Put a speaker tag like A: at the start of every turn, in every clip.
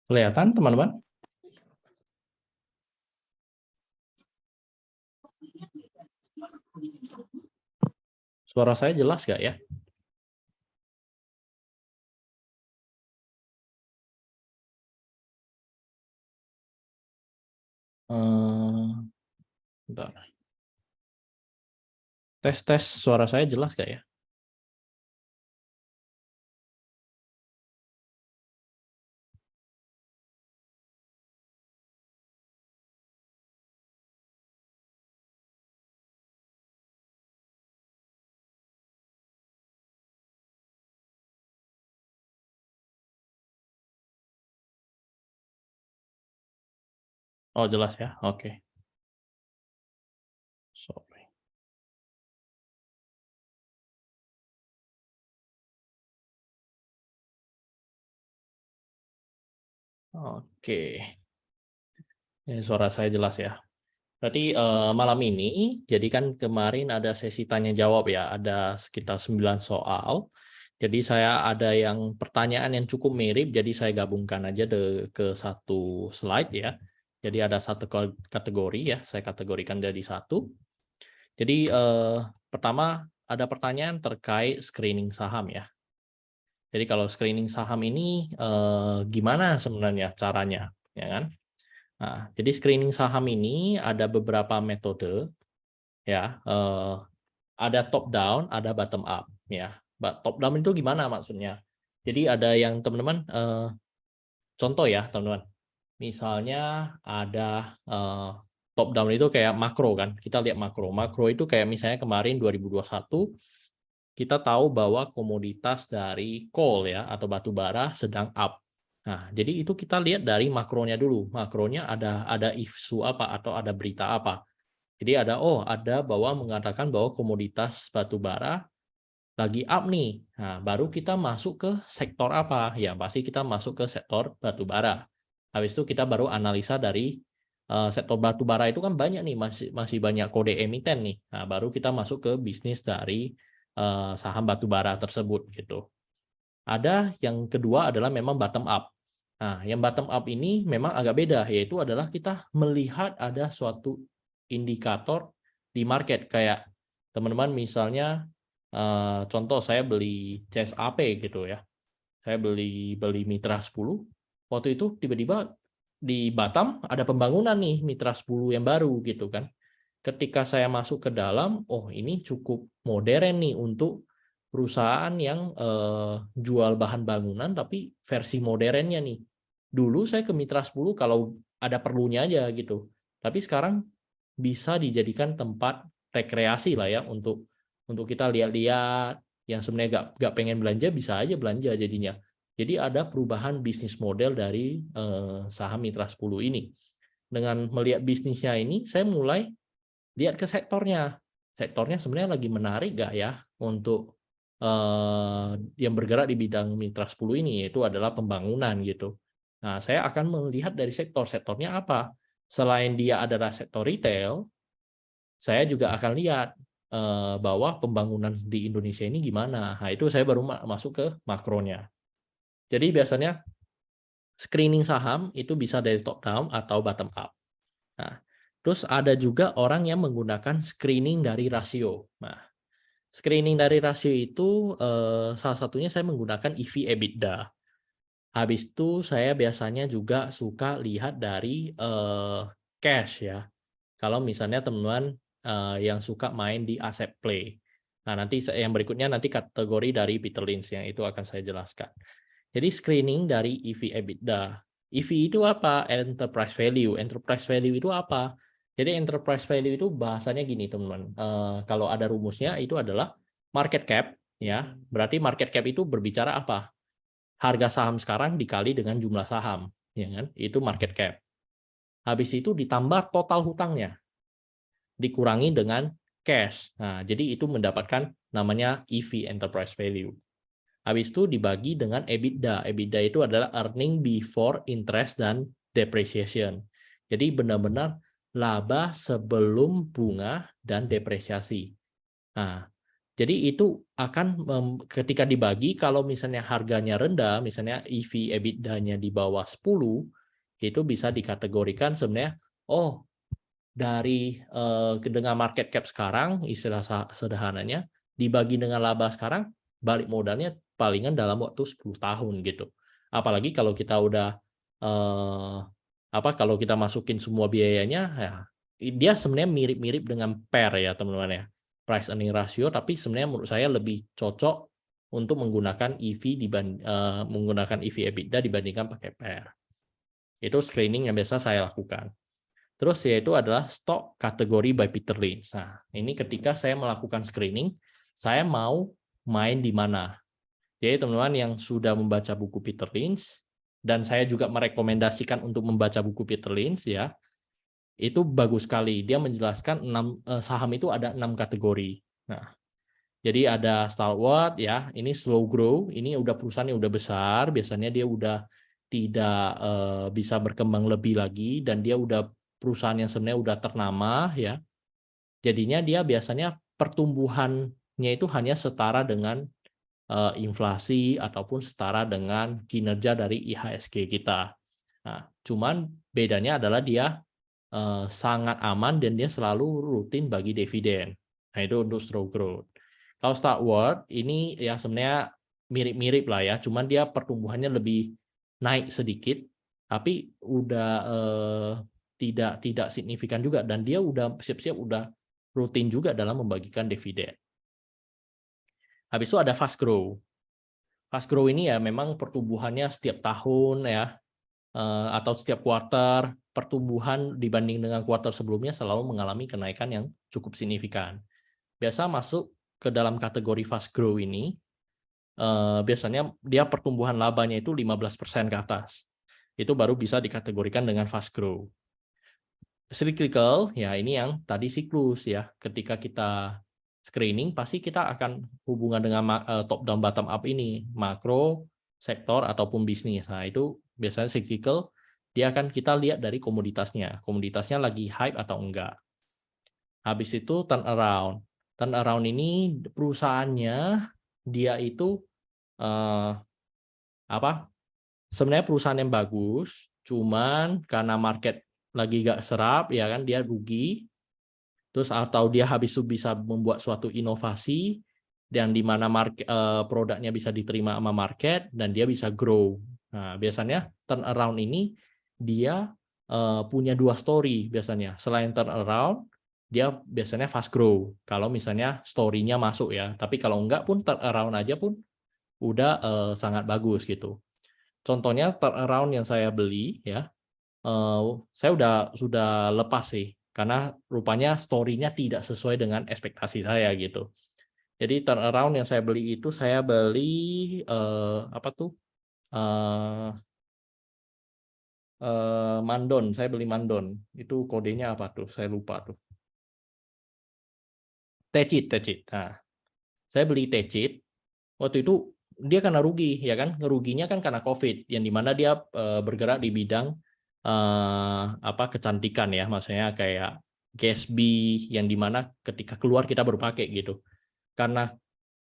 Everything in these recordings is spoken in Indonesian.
A: Kelihatan teman-teman? Suara saya jelas nggak ya? Bentar. Tes suara saya jelas nggak ya? Oh jelas ya, oke. Sorry. Oke, ini suara saya jelas ya. Berarti malam ini, jadi kan kemarin ada sesi tanya jawab ya, ada sekitar 9 soal. Jadi saya ada yang pertanyaan yang cukup mirip, jadi saya gabungkan aja ke satu slide ya. Jadi ada satu kategori ya, saya kategorikan jadi satu. Jadi pertama ada pertanyaan terkait screening saham ya. Jadi kalau screening saham ini gimana sebenarnya caranya, ya kan? Nah, jadi screening saham ini ada beberapa metode ya, ada top down, ada bottom up ya. Top down itu gimana maksudnya? Jadi ada yang teman-teman contoh ya teman-teman. Misalnya ada top down itu kayak makro kan. Kita lihat makro. Makro itu kayak misalnya kemarin 2021 kita tahu bahwa komoditas dari coal ya atau batu bara sedang up. Nah, jadi itu kita lihat dari makronya dulu. Makronya ada isu apa atau ada berita apa. Jadi ada bahwa mengatakan bahwa komoditas batu bara lagi up nih. Nah, baru kita masuk ke sektor apa? Ya, pasti kita masuk ke sektor batu bara. Habis itu kita baru analisa dari sektor batu bara itu kan banyak nih, masih banyak kode emiten nih. Nah, baru kita masuk ke bisnis dari saham batu bara tersebut gitu. Ada yang kedua adalah memang bottom up. Nah, yang bottom up ini memang agak beda, yaitu adalah kita melihat ada suatu indikator di market kayak teman-teman misalnya contoh saya beli CSAP gitu ya. Saya beli Mitra 10. Waktu itu tiba-tiba di Batam ada pembangunan nih Mitra 10 yang baru gitu kan. Ketika saya masuk ke dalam, oh ini cukup modern nih untuk perusahaan yang jual bahan bangunan tapi versi modernnya nih. Dulu saya ke Mitra 10 kalau ada perlunya aja gitu. Tapi sekarang bisa dijadikan tempat rekreasi lah ya untuk kita lihat-lihat yang sebenarnya nggak pengen belanja bisa aja belanja jadinya. Jadi ada perubahan bisnis model dari saham Mitra 10 ini. Dengan melihat bisnisnya ini, saya mulai lihat ke sektornya. Sektornya sebenarnya lagi menarik nggak ya untuk yang bergerak di bidang Mitra 10 ini, yaitu adalah pembangunan gitu. Nah, saya akan melihat dari sektornya apa. Selain dia adalah sektor retail, saya juga akan lihat bahwa pembangunan di Indonesia ini gimana. Nah, itu saya baru masuk ke makronya. Jadi biasanya screening saham itu bisa dari top down atau bottom up. Nah, terus ada juga orang yang menggunakan screening dari rasio. Nah, screening dari rasio itu salah satunya saya menggunakan EV/EBITDA. Habis itu saya biasanya juga suka lihat dari cash ya. Kalau misalnya teman-teman yang suka main di asset play. Nah, nanti yang berikutnya nanti kategori dari Peter Lynch yang itu akan saya jelaskan. Jadi screening dari EV/EBITDA. EV itu apa? Enterprise value. Enterprise value itu apa? Jadi enterprise value itu bahasanya gini, teman-teman. Kalau ada rumusnya itu adalah market cap, ya. Berarti market cap itu berbicara apa? Harga saham sekarang dikali dengan jumlah saham, ya kan? Itu market cap. Habis itu ditambah total hutangnya, dikurangi dengan cash. Nah, jadi itu mendapatkan namanya EV, enterprise value. Habis itu dibagi dengan EBITDA. EBITDA itu adalah earning before interest dan depreciation. Jadi benar-benar laba sebelum bunga dan depresiasi. Nah, Jadi itu akan ketika dibagi, kalau misalnya harganya rendah, misalnya EV EBITDA-nya di bawah 10, itu bisa dikategorikan sebenarnya, oh dari dengan market cap sekarang, istilah sederhananya, dibagi dengan laba sekarang, balik modalnya palingan dalam waktu 10 tahun gitu. Apalagi kalau kita udah kalau kita masukin semua biayanya, ya dia sebenarnya mirip-mirip dengan PER ya teman-teman ya, price earning ratio, tapi sebenarnya menurut saya lebih cocok untuk menggunakan menggunakan EV EBITDA dibandingkan pakai PER. Itu screening yang biasa saya lakukan. Terus yaitu adalah stock kategori by Peter Lynch. Nah, ini ketika saya melakukan screening, saya mau main di mana. Jadi teman-teman yang sudah membaca buku Peter Lynch, dan saya juga merekomendasikan untuk membaca buku Peter Lynch ya, itu bagus sekali. Dia menjelaskan saham itu ada 6 kategori. Nah, jadi ada stalwart ya, ini slow grow, ini udah perusahaan yang udah besar, biasanya dia udah tidak bisa berkembang lebih lagi, dan dia udah perusahaan yang sebenarnya udah ternama ya. Jadinya dia biasanya pertumbuhannya itu hanya setara dengan inflasi ataupun setara dengan kinerja dari IHSG kita. Nah, cuman bedanya adalah dia sangat aman dan dia selalu rutin bagi dividen. Nah, itu untuk slow growth. Kalau stalwart ini ya sebenarnya mirip-mirip lah ya, cuman dia pertumbuhannya lebih naik sedikit, tapi udah tidak signifikan juga, dan dia udah siap-siap udah rutin juga dalam membagikan dividen. Habis itu ada fast grow. Fast grow ini ya memang pertumbuhannya setiap tahun ya, atau setiap kuarter, pertumbuhan dibanding dengan kuarter sebelumnya selalu mengalami kenaikan yang cukup signifikan. Biasa masuk ke dalam kategori fast grow ini, biasanya dia pertumbuhan labanya itu 15% ke atas. Itu baru bisa dikategorikan dengan fast grow. Cyclical, ya ini yang tadi siklus ya. Ketika kita screening, pasti kita akan hubungan dengan top down bottom up ini, makro, sektor, ataupun bisnis. Nah, itu biasanya cyclical, dia akan kita lihat dari komoditasnya. Komoditasnya lagi hype atau enggak. Habis itu turnaround. Turnaround ini perusahaannya, dia itu sebenarnya perusahaan yang bagus, cuman karena market lagi gak serap, ya kan, dia rugi. Terus atau dia habis itu bisa membuat suatu inovasi dan di mana produknya bisa diterima sama market dan dia bisa grow. Nah, biasanya turnaround ini dia punya 2 story biasanya. Selain turnaround, dia biasanya fast grow. Kalau misalnya story-nya masuk ya. Tapi kalau enggak pun turnaround aja pun udah sangat bagus gitu. Contohnya turnaround yang saya beli ya, saya sudah lepas sih, karena rupanya story-nya tidak sesuai dengan ekspektasi saya gitu. Jadi turnaround yang saya beli itu saya beli Mandon, saya beli Mandon. Itu kodenya apa tuh? Saya lupa tuh. Tecit. Nah, saya beli Tecit. Waktu itu dia karena rugi ya kan, ngeruginya kan karena COVID, yang dimana dia bergerak di bidang kecantikan ya, maksudnya kayak Gatsby, yang dimana ketika keluar kita baru pakai gitu. Karena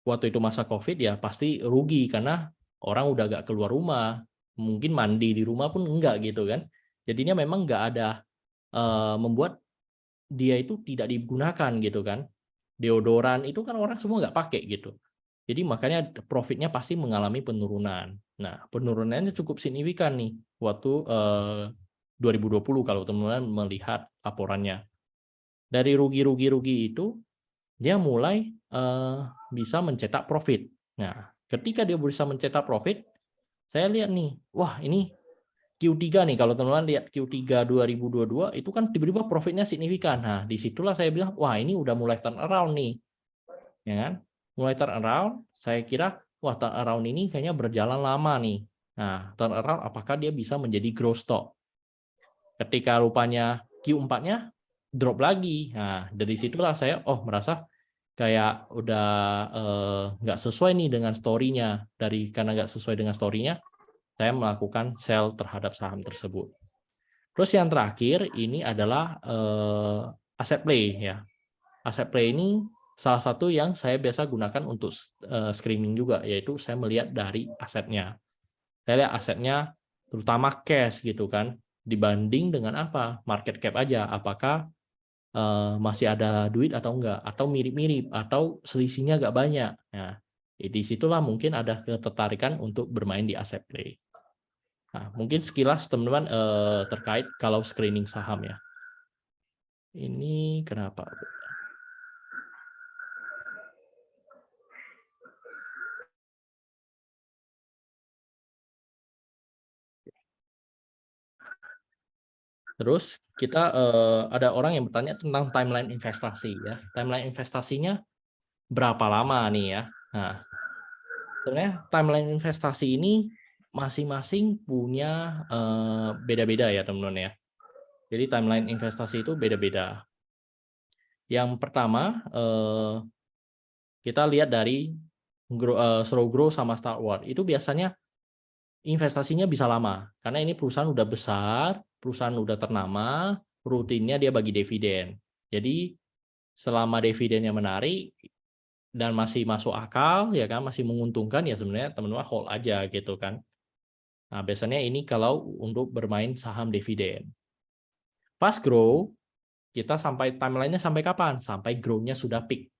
A: waktu itu masa COVID ya pasti rugi karena orang udah gak keluar rumah, mungkin mandi di rumah pun enggak gitu kan. Jadinya memang nggak ada membuat dia itu tidak digunakan gitu kan. Deodoran itu kan orang semua nggak pakai gitu. Jadi makanya profitnya pasti mengalami penurunan. Nah, penurunannya cukup signifikan nih waktu 2020 kalau teman-teman melihat laporannya. Dari rugi itu dia mulai bisa mencetak profit. Nah, ketika dia bisa mencetak profit, saya lihat nih, wah ini Q3 nih, kalau teman-teman lihat Q3 2022 itu kan tiba-tiba profitnya signifikan. Nah, disitulah saya bilang, wah ini udah mulai turn around nih. Ya kan? Mulai turn around, saya kira, wah turn around ini kayaknya berjalan lama nih. Nah, turn around apakah dia bisa menjadi growth stock? Ketika rupanya Q4-nya drop lagi. Nah, dari situlah saya merasa kayak udah nggak sesuai nih dengan story-nya. Karena nggak sesuai dengan story-nya, saya melakukan sell terhadap saham tersebut. Terus yang terakhir ini adalah asset play ya. Asset play ini salah satu yang saya biasa gunakan untuk screening juga, yaitu saya melihat dari asetnya. Saya lihat asetnya terutama cash gitu kan, dibanding dengan apa? Market cap aja, apakah masih ada duit atau enggak, atau mirip-mirip, atau selisihnya agak banyak. Nah, di situlah mungkin ada ketertarikan untuk bermain di asset play. Nah, mungkin sekilas teman-teman terkait kalau screening saham ya. Ini kenapa? Terus kita ada orang yang bertanya tentang timeline investasi ya. Timeline investasinya berapa lama nih ya? Nah, sebenarnya timeline investasi ini masing-masing punya beda-beda ya teman-teman ya. Jadi timeline investasi itu beda-beda. Yang pertama kita lihat dari slow grow sama start ward. Itu biasanya investasinya bisa lama karena ini perusahaan udah besar, perusahaan udah ternama, rutinnya dia bagi dividen. Jadi selama dividennya menarik dan masih masuk akal ya kan, masih menguntungkan ya sebenarnya teman-teman hold aja gitu kan. Nah, biasanya ini kalau untuk bermain saham dividen. Fast grow kita sampai timelinenya sampai kapan? Sampai grow-nya sudah peak.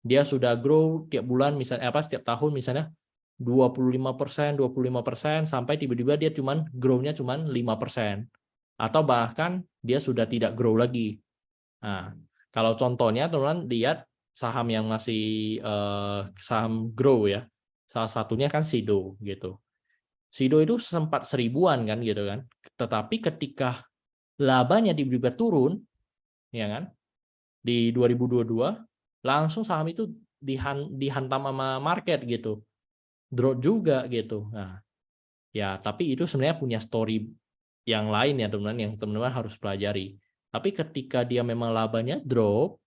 A: Dia sudah grow tiap bulan misalnya setiap tahun misalnya 25%, 25% sampai tiba-tiba dia grow-nya cuman 5%. Atau bahkan dia sudah tidak grow lagi. Nah, kalau contohnya teman-teman lihat saham yang masih saham grow ya. Salah satunya kan Sido gitu. Sido itu sempat 1000-an kan gitu kan. Tetapi ketika labanya tiba-tiba turun ya kan di 2022 langsung saham itu dihantam sama market gitu. Drop juga gitu. Nah, ya tapi itu sebenarnya punya story yang lain ya teman-teman yang teman-teman harus pelajari. Tapi ketika dia memang labanya drop,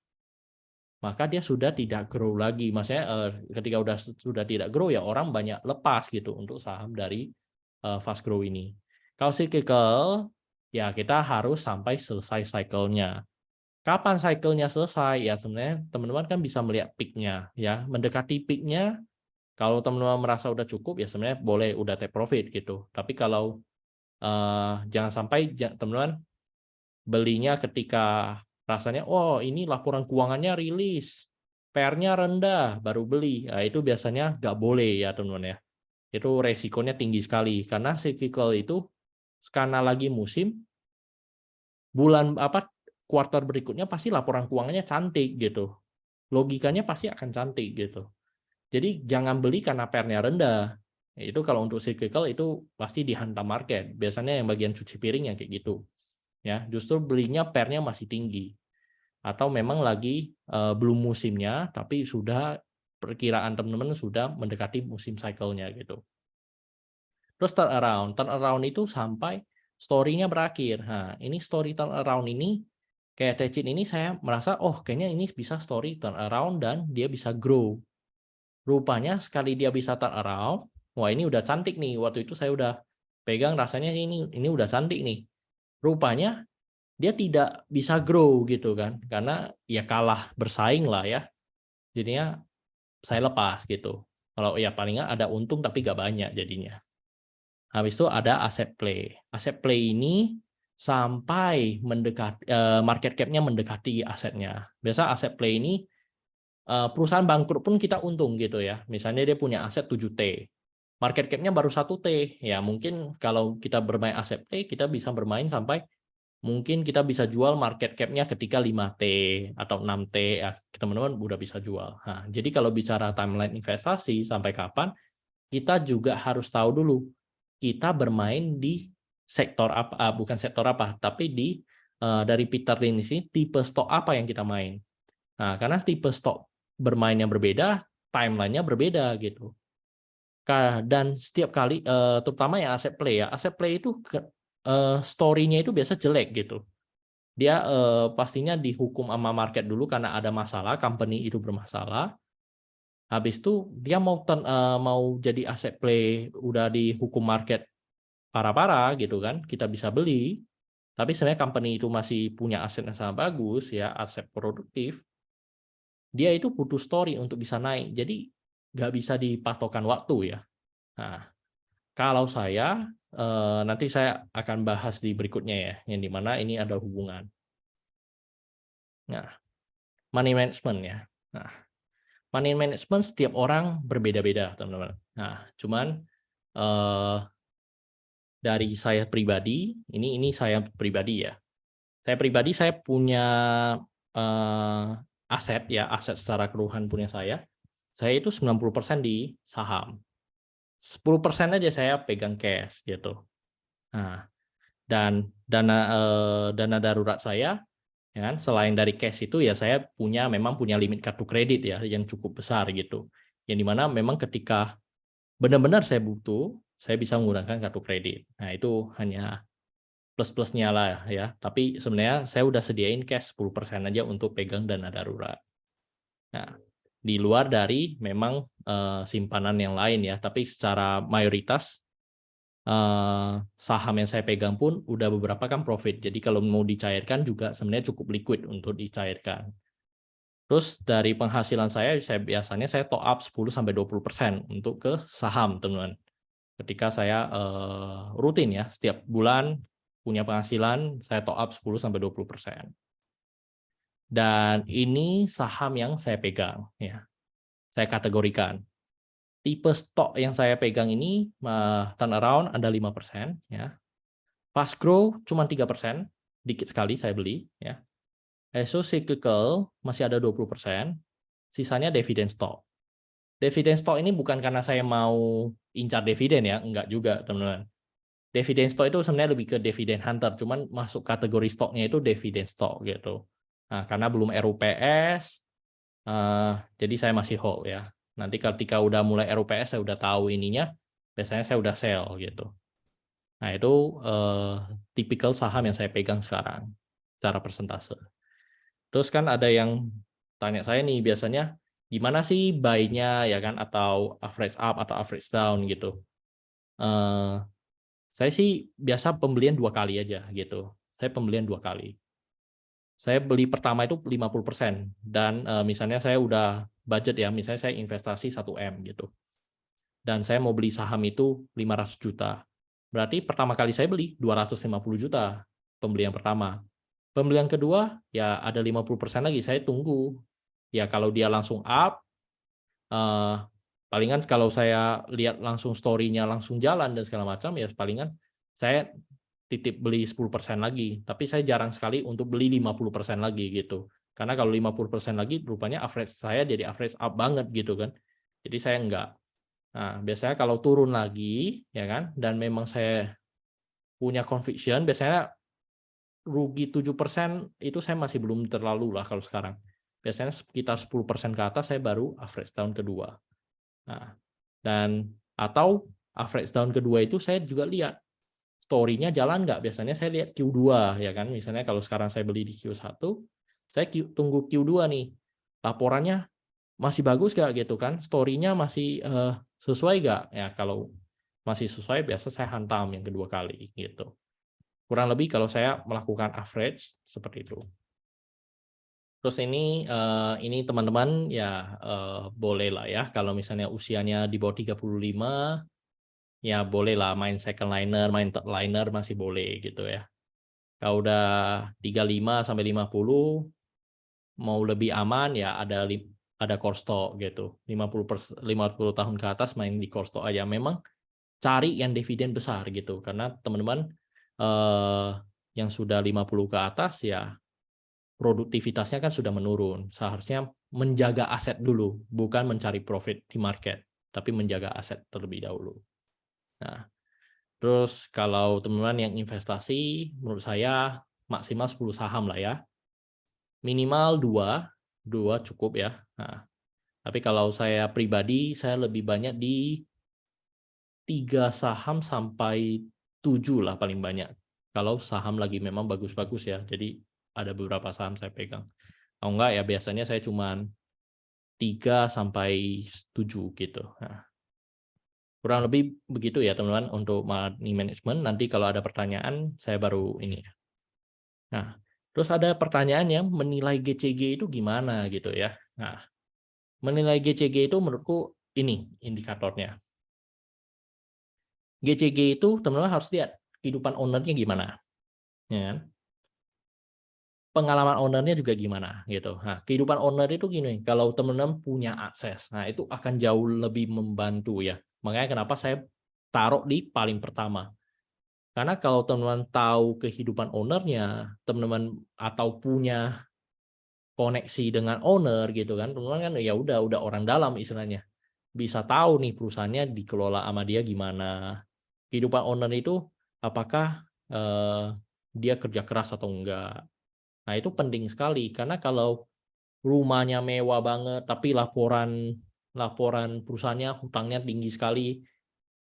A: maka dia sudah tidak grow lagi. Maksudnya ketika sudah tidak grow ya orang banyak lepas gitu untuk saham dari fast grow ini. Kalau cyclical ya kita harus sampai selesai cycle-nya. Kapan cycle-nya selesai? Ya sebenarnya teman-teman kan bisa melihat peak-nya ya. Mendekati peak-nya kalau teman-teman merasa udah cukup ya sebenarnya boleh udah take profit gitu. Tapi kalau jangan sampai teman-teman belinya ketika rasanya oh ini laporan keuangannya rilis, PR-nya rendah baru beli. Nah, itu biasanya nggak boleh ya teman-teman ya. Itu resikonya tinggi sekali karena cyclical itu karena lagi musim bulan kuartal berikutnya pasti laporan keuangannya cantik gitu. Logikanya pasti akan cantik gitu. Jadi jangan beli karena PR-nya rendah. Itu kalau untuk cyclical itu pasti dihantam market. Biasanya yang bagian cuci piring yang kayak gitu. Ya, justru belinya PR-nya masih tinggi. Atau memang lagi belum musimnya tapi sudah perkiraan teman-teman sudah mendekati musim cycle-nya gitu. Terus turnaround itu sampai story-nya berakhir. Nah, ini story turnaround ini kayak Techin ini saya merasa oh kayaknya ini bisa story turnaround dan dia bisa grow. Rupanya sekali dia bisa turnaround, wah ini udah cantik nih. Waktu itu saya udah pegang rasanya ini udah cantik nih. Rupanya dia tidak bisa grow gitu kan. Karena ya kalah bersaing lah ya. Jadinya saya lepas gitu. Kalau ya paling nggak ada untung tapi nggak banyak jadinya. Habis itu ada asset play. Asset play ini sampai mendekati market cap-nya mendekati asetnya. Biasa asset play ini perusahaan bangkrut pun kita untung gitu ya. Misalnya dia punya aset 7T. Market cap-nya baru 1T. Ya mungkin kalau kita bermain asset play kita bisa bermain sampai mungkin kita bisa jual market cap-nya ketika 5T atau 6T ya teman-teman udah bisa jual. Nah, jadi kalau bicara timeline investasi sampai kapan kita juga harus tahu dulu kita bermain di sektor apa, bukan sektor apa, tapi dari Peter Lynch ini tipe stok apa yang kita main. Nah, karena tipe stok bermainnya berbeda, timelinenya berbeda gitu. Dan setiap kali, terutama yang aset play ya, aset play itu story-nya itu biasa jelek gitu. Dia pastinya dihukum sama market dulu karena ada masalah, company itu bermasalah. Habis itu dia mau jadi aset play udah dihukum market parah-parah gitu kan, kita bisa beli. Tapi sebenarnya company itu masih punya aset yang sangat bagus ya, aset produktif. dia itu butuh story untuk bisa naik. Jadi nggak bisa dipatokan waktu ya. Nah, kalau saya nanti saya akan bahas di berikutnya ya, yang dimana ini ada hubungan. Nah, money management ya. Nah, money management setiap orang berbeda-beda, teman-teman. Nah, cuman dari saya pribadi, ini saya pribadi ya. Saya pribadi saya punya aset ya, aset secara keseluruhan punya saya. Saya itu 90% di saham. 10% aja saya pegang cash gitu. Nah, dan dana darurat saya ya kan, selain dari cash itu ya saya memang punya limit kartu kredit ya yang cukup besar gitu. Yang dimana memang ketika benar-benar saya butuh, saya bisa menggunakan kartu kredit. Nah, itu hanya plus-plusnya lah ya. Tapi sebenarnya saya udah sediain cash 10% aja untuk pegang dana darurat. Nah, di luar dari memang simpanan yang lain ya, tapi secara mayoritas saham yang saya pegang pun udah beberapa kan profit. Jadi kalau mau dicairkan juga sebenarnya cukup liquid untuk dicairkan. Terus dari penghasilan saya biasanya saya top up 10-20% untuk ke saham, teman-teman. Ketika saya rutin ya, setiap bulan punya penghasilan, saya top up 10-20%. Dan ini saham yang saya pegang ya. Saya kategorikan. Tipe stok yang saya pegang ini turnaround ada 5% ya. Fast grow cuma 3%, dikit sekali saya beli ya. ESO cyclical masih ada 20%, sisanya dividen stock. Dividen stock ini bukan karena saya mau incar dividen ya, enggak juga, teman-teman. Dividen stock itu sebenarnya lebih ke dividen hunter, cuman masuk kategori stoknya itu dividen stock gitu. Nah, karena belum RUPS, jadi saya masih hold ya. Nanti ketika udah mulai RUPS saya udah tahu ininya, biasanya saya udah sell gitu. Nah, itu tipikal saham yang saya pegang sekarang secara persentase. Terus kan ada yang tanya saya nih biasanya gimana sih buy-nya ya kan, atau average up atau average down gitu. Saya sih biasa pembelian 2 kali aja gitu. Saya pembelian 2 kali. Saya beli pertama itu 50% dan misalnya saya udah budget ya, misalnya saya investasi 1 M gitu. Dan saya mau beli saham itu 500 juta. Berarti pertama kali saya beli 250 juta pembelian pertama. Pembelian kedua ya ada 50% lagi, saya tunggu. Ya kalau dia langsung up, palingan kalau saya lihat langsung story-nya langsung jalan dan segala macam, ya palingan saya titip beli 10% lagi. Tapi saya jarang sekali untuk beli 50% lagi gitu. Karena kalau 50% lagi rupanya average saya jadi average up banget gitu kan. Jadi saya enggak. Nah, biasanya kalau turun lagi ya kan, dan memang saya punya conviction, biasanya rugi 7% itu saya masih belum terlalu lah kalau sekarang. Biasanya sekitar 10% ke atas saya baru average tahun kedua. Nah, dan atau average tahun kedua itu saya juga lihat story-nya jalan nggak. Biasanya saya lihat Q2 ya kan. Misalnya kalau sekarang saya beli di Q1, saya tunggu Q2 nih. Laporannya masih bagus nggak gitu kan? Story-nya masih sesuai nggak? Ya kalau masih sesuai biasa saya hantam yang kedua kali gitu. Kurang lebih kalau saya melakukan average seperti itu. Terus ini teman-teman ya boleh lah ya kalau misalnya usianya di bawah 35 ya boleh lah main second liner, main third liner masih boleh gitu ya. Kalau udah 35 sampai 50 mau lebih aman ya ada core stock gitu. 50 tahun ke atas main di core stock aja. Memang cari yang dividen besar gitu karena teman-teman yang sudah 50 ke atas ya produktivitasnya kan sudah menurun. Seharusnya menjaga aset dulu, bukan mencari profit di market, tapi menjaga aset terlebih dahulu. Nah, terus kalau teman-teman yang investasi, menurut saya maksimal 10 saham lah ya. Minimal 2 cukup ya. Nah, tapi kalau saya pribadi, saya lebih banyak di 3 saham sampai 7 lah paling banyak. Kalau saham lagi memang bagus-bagus ya. Jadi ada beberapa saham saya pegang. Kalau enggak ya biasanya saya cuman 3 sampai 7 gitu. Nah, kurang lebih begitu ya teman-teman untuk money management. Nanti kalau ada pertanyaan saya baru ini. Nah, terus ada pertanyaan yang menilai GCG itu gimana gitu ya. Nah, Menilai GCG itu menurutku ini indikatornya. GCG itu teman-teman harus lihat kehidupan owner-nya gimana, ya kan? Pengalaman owner-nya juga gimana gitu. Nah, kehidupan owner itu gini, kalau teman-teman punya akses, nah itu akan jauh lebih membantu ya. Makanya kenapa saya taruh di paling pertama. Karena kalau teman-teman tahu kehidupan owner-nya, teman-teman atau punya koneksi dengan owner gitu kan, teman-teman kan ya udah orang dalam istilahnya. Bisa tahu nih perusahaannya dikelola sama dia gimana. Kehidupan owner itu apakah dia kerja keras atau enggak. Nah, itu penting sekali karena kalau rumahnya mewah banget tapi laporan laporan perusahaannya hutangnya tinggi sekali,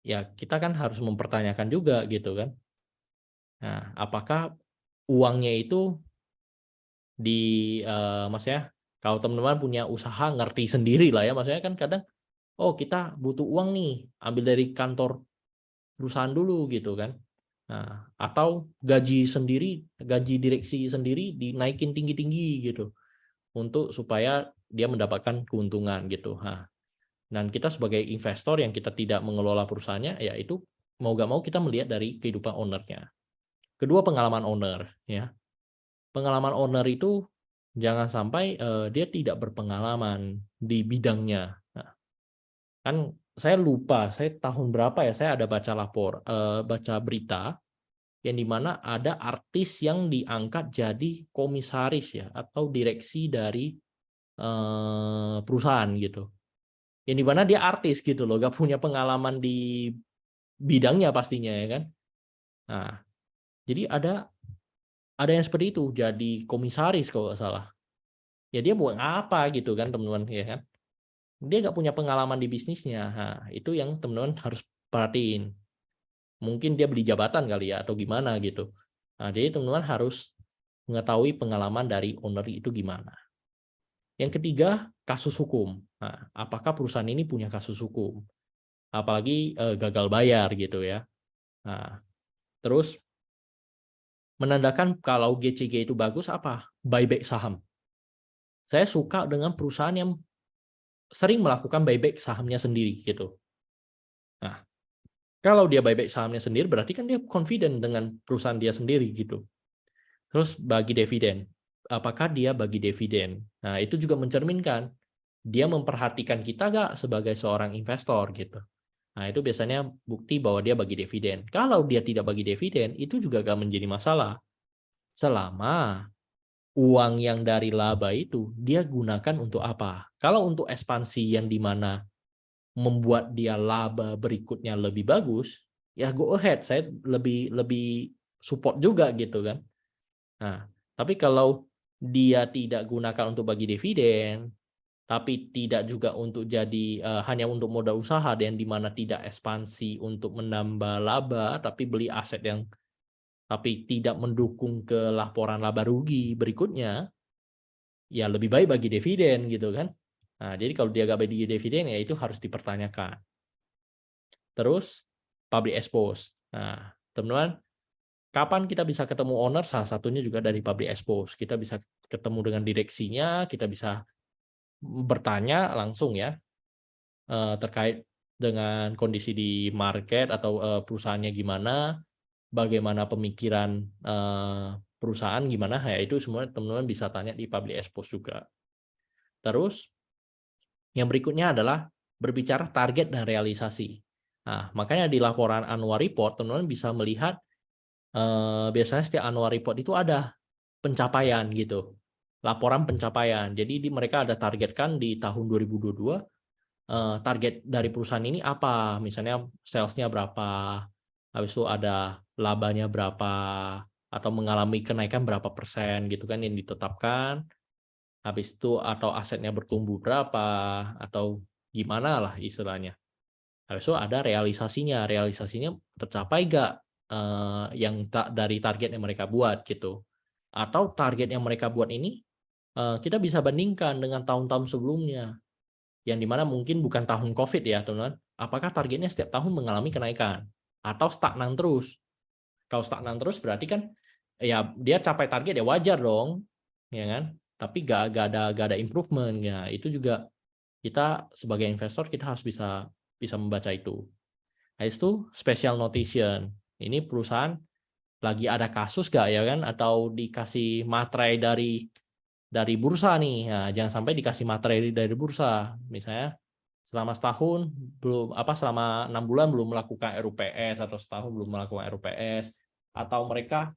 A: ya kita kan harus mempertanyakan juga gitu kan. Nah, apakah uangnya itu maksudnya kalau teman-teman punya usaha ngerti sendiri lah ya, maksudnya kan kadang oh kita butuh uang nih, ambil dari kantor perusahaan dulu gitu kan. Nah, atau gaji direksi sendiri dinaikin tinggi-tinggi gitu untuk supaya dia mendapatkan keuntungan gitu. Nah, dan kita sebagai investor yang kita tidak mengelola perusahaannya, ya itu mau gak mau kita melihat dari kehidupan owner-nya. Kedua, pengalaman owner ya. Pengalaman owner itu jangan sampai dia tidak berpengalaman di bidangnya. Nah, kan saya lupa, saya tahun berapa ya saya ada baca berita yang dimana ada artis yang diangkat jadi komisaris ya atau direksi dari perusahaan gitu. Yang dimana dia artis gitu loh, gak punya pengalaman di bidangnya pastinya ya kan. Nah, jadi ada yang seperti itu jadi komisaris kalau nggak salah. Ya dia buat apa gitu kan teman-teman ya kan. Dia nggak punya pengalaman di bisnisnya. Nah, itu yang teman-teman harus perhatiin. Mungkin dia beli jabatan kali ya atau gimana gitu. Nah, jadi teman-teman harus mengetahui pengalaman dari owner itu gimana. Yang ketiga, kasus hukum. Nah, apakah perusahaan ini punya kasus hukum? Apalagi gagal bayar gitu ya. Nah, terus menandakan kalau GCG itu bagus apa? Buyback saham. Saya suka dengan perusahaan yang sering melakukan buyback sahamnya sendiri gitu. Nah, kalau dia buyback sahamnya sendiri berarti kan dia confident dengan perusahaan dia sendiri gitu. Terus bagi dividen. Apakah dia bagi dividen? Nah, itu juga mencerminkan dia memperhatikan kita nggak sebagai seorang investor gitu. Nah, itu biasanya bukti bahwa dia bagi dividen. Kalau dia tidak bagi dividen, itu juga nggak menjadi masalah. Selama uang yang dari laba itu dia gunakan untuk apa? Kalau untuk ekspansi yang dimana membuat dia laba berikutnya lebih bagus, ya go ahead. Saya lebih lebih support juga gitu kan. Nah, tapi kalau dia tidak gunakan untuk bagi dividen, tapi tidak juga untuk jadi hanya untuk modal usaha dan di mana tidak ekspansi untuk menambah laba, tapi beli aset yang tapi tidak mendukung ke laporan laba rugi berikutnya, ya lebih baik bagi dividen gitu kan. Nah, jadi kalau dia nggak bagi dividen ya itu harus dipertanyakan. Terus public expose. Nah, teman-teman, kapan kita bisa ketemu owner? Salah satunya juga dari public expose. Kita bisa ketemu dengan direksinya, kita bisa bertanya langsung ya terkait dengan kondisi di market atau perusahaannya gimana, bagaimana pemikiran perusahaan gimana, ya itu semua teman-teman bisa tanya di public expose juga. Terus yang berikutnya adalah berbicara target dan realisasi. Nah, makanya di laporan annual report teman-teman bisa melihat biasanya setiap annual report itu ada pencapaian gitu. Laporan pencapaian. Jadi mereka ada targetkan di tahun 2022 target dari perusahaan ini apa? Misalnya sales-nya berapa, habis itu ada labanya berapa, atau mengalami kenaikan berapa persen gitu kan yang ditetapkan. Habis itu atau asetnya bertumbuh berapa, atau gimana lah istilahnya. Habis itu ada realisasinya. Realisasinya tercapai nggak yang dari target yang mereka buat gitu. Atau target yang mereka buat ini kita bisa bandingkan dengan tahun-tahun sebelumnya yang dimana mungkin bukan tahun COVID ya teman-teman, apakah targetnya setiap tahun mengalami kenaikan atau stagnan terus? Kalau stagnan terus berarti kan ya dia capai target ya wajar dong, ya kan? Tapi gak ada improvement ya, itu juga kita sebagai investor kita harus bisa membaca itu. Habis itu special notation. Ini perusahaan lagi ada kasus nggak ya kan, atau dikasih materai dari bursa nih. Nah, jangan sampai dikasih materai dari bursa. Misalnya selama setahun selama 6 bulan belum melakukan RUPS, atau setahun belum melakukan RUPS, atau mereka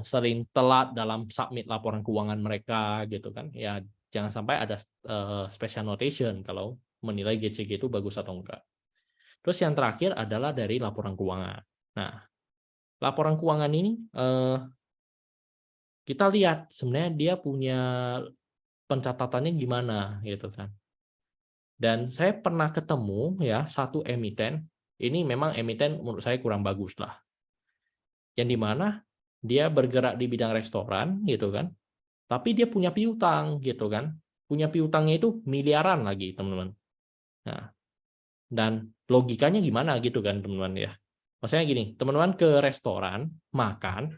A: sering telat dalam submit laporan keuangan mereka gitu kan. Ya jangan sampai ada special notation kalau menilai GCG itu bagus atau enggak. Terus yang terakhir adalah dari laporan keuangan. Nah, laporan keuangan ini kita lihat sebenarnya dia punya pencatatannya gimana gitu kan. Dan saya pernah ketemu ya satu emiten, ini memang emiten menurut saya kurang bagus lah. Yang dimana dia bergerak di bidang restoran gitu kan, tapi dia punya piutang gitu kan. Punya piutangnya itu miliaran lagi teman-teman. Nah, dan logikanya gimana gitu kan teman-teman ya. Maksudnya gini, teman-teman ke restoran makan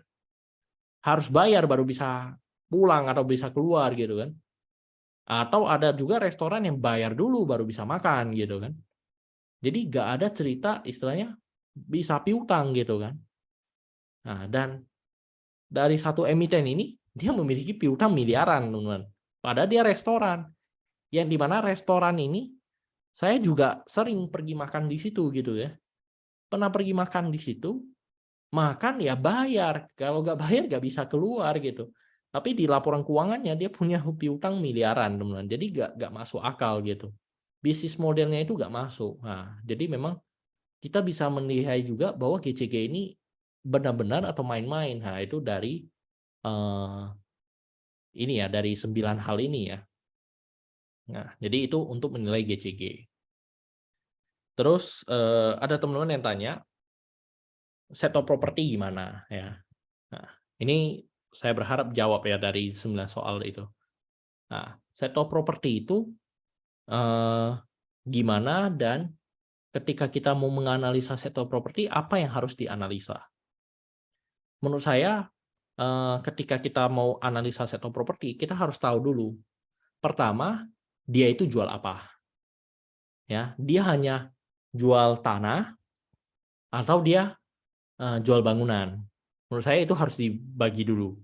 A: harus bayar baru bisa pulang atau bisa keluar gitu kan. Atau ada juga restoran yang bayar dulu baru bisa makan gitu kan. Jadi nggak ada cerita istilahnya bisa piutang gitu kan. Nah, dan dari satu emiten ini dia memiliki piutang miliaran, teman-teman. Padahal dia restoran. Yang dimana restoran ini saya juga sering pergi makan di situ gitu ya. Pernah pergi makan di situ, makan ya bayar. Kalau nggak bayar nggak bisa keluar gitu. Tapi di laporan keuangannya dia punya piutang miliaran, teman-teman. Jadi nggak masuk akal gitu. Bisnis modelnya itu nggak masuk. Nah, jadi memang kita bisa menilai juga bahwa GCG ini benar-benar atau main-main. Nah, itu dari ini ya, dari 9 hal ini ya. Nah, jadi itu untuk menilai GCG. Terus ada teman-teman yang tanya, set top property gimana ya. Nah, ini saya berharap jawab ya dari 9 soal itu. Nah, set top property itu gimana, dan ketika kita mau menganalisa set top property, apa yang harus dianalisa? Menurut saya, ketika kita mau analisa set top property, kita harus tahu dulu. Pertama, dia itu jual apa? Ya, dia hanya jual tanah atau dia jual bangunan. Menurut saya itu harus dibagi dulu.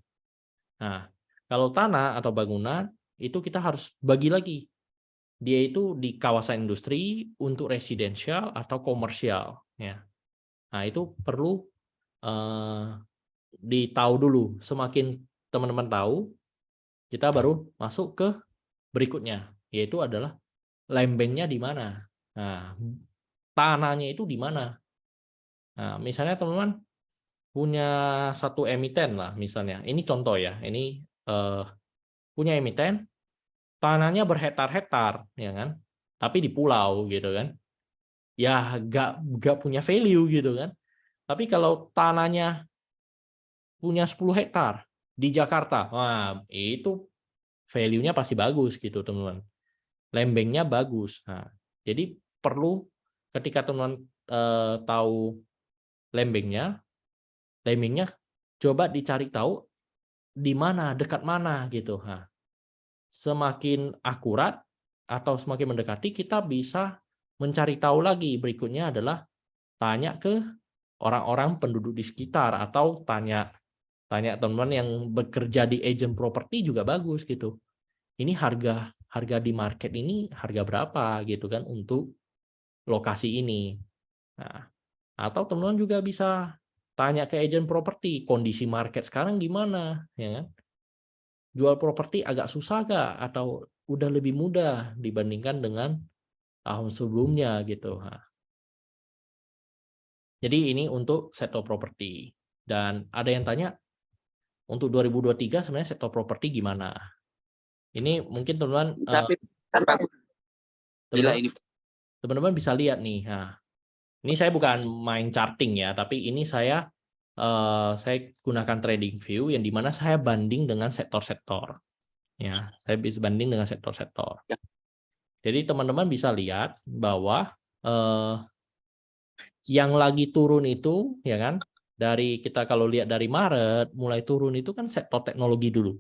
A: Nah, kalau tanah atau bangunan itu kita harus bagi lagi. Dia itu di kawasan industri, untuk residensial atau komersial. Ya. Nah, itu perlu ditahu dulu. Semakin teman-teman tahu, kita baru masuk ke berikutnya, yaitu adalah lembengnya di mana. Nah, tanahnya itu di mana. Nah, misalnya teman-teman punya satu emiten lah, misalnya. Ini contoh ya. Ini punya emiten, tanahnya berhektar-hektar, ya kan? Tapi di pulau gitu kan. Ya nggak punya value gitu kan. Tapi kalau tanahnya punya 10 hektar di Jakarta, wah itu value-nya pasti bagus gitu teman-teman. Lembengnya bagus. Nah, jadi perlu ketika teman-teman tahu lembengnya coba dicari tahu di mana, dekat mana gitu. Nah, semakin akurat atau semakin mendekati, kita bisa mencari tahu lagi. Berikutnya adalah tanya ke orang-orang penduduk di sekitar, atau tanya teman-teman yang bekerja di agent properti juga bagus gitu. Ini harga di market ini harga berapa gitu kan untuk lokasi ini. Nah, atau teman-teman juga bisa tanya ke agent properti, kondisi market sekarang gimana, ya kan? Jual properti agak susah gak, atau udah lebih mudah dibandingkan dengan tahun sebelumnya gitu. Nah, jadi ini untuk sektor properti. Dan ada yang tanya, untuk 2023 sebenarnya sektor properti gimana? Ini mungkin teman-teman
B: Tapi bila ini
A: teman-teman bisa lihat nih. Nah, ini saya bukan main charting ya, tapi ini saya gunakan trading view yang dimana saya banding dengan sektor-sektor. Ya, saya bisa banding dengan sektor-sektor.
B: ya,
A: Jadi teman-teman bisa lihat bahwa yang lagi turun itu, ya kan, dari kita kalau lihat dari Maret mulai turun itu kan sektor teknologi dulu.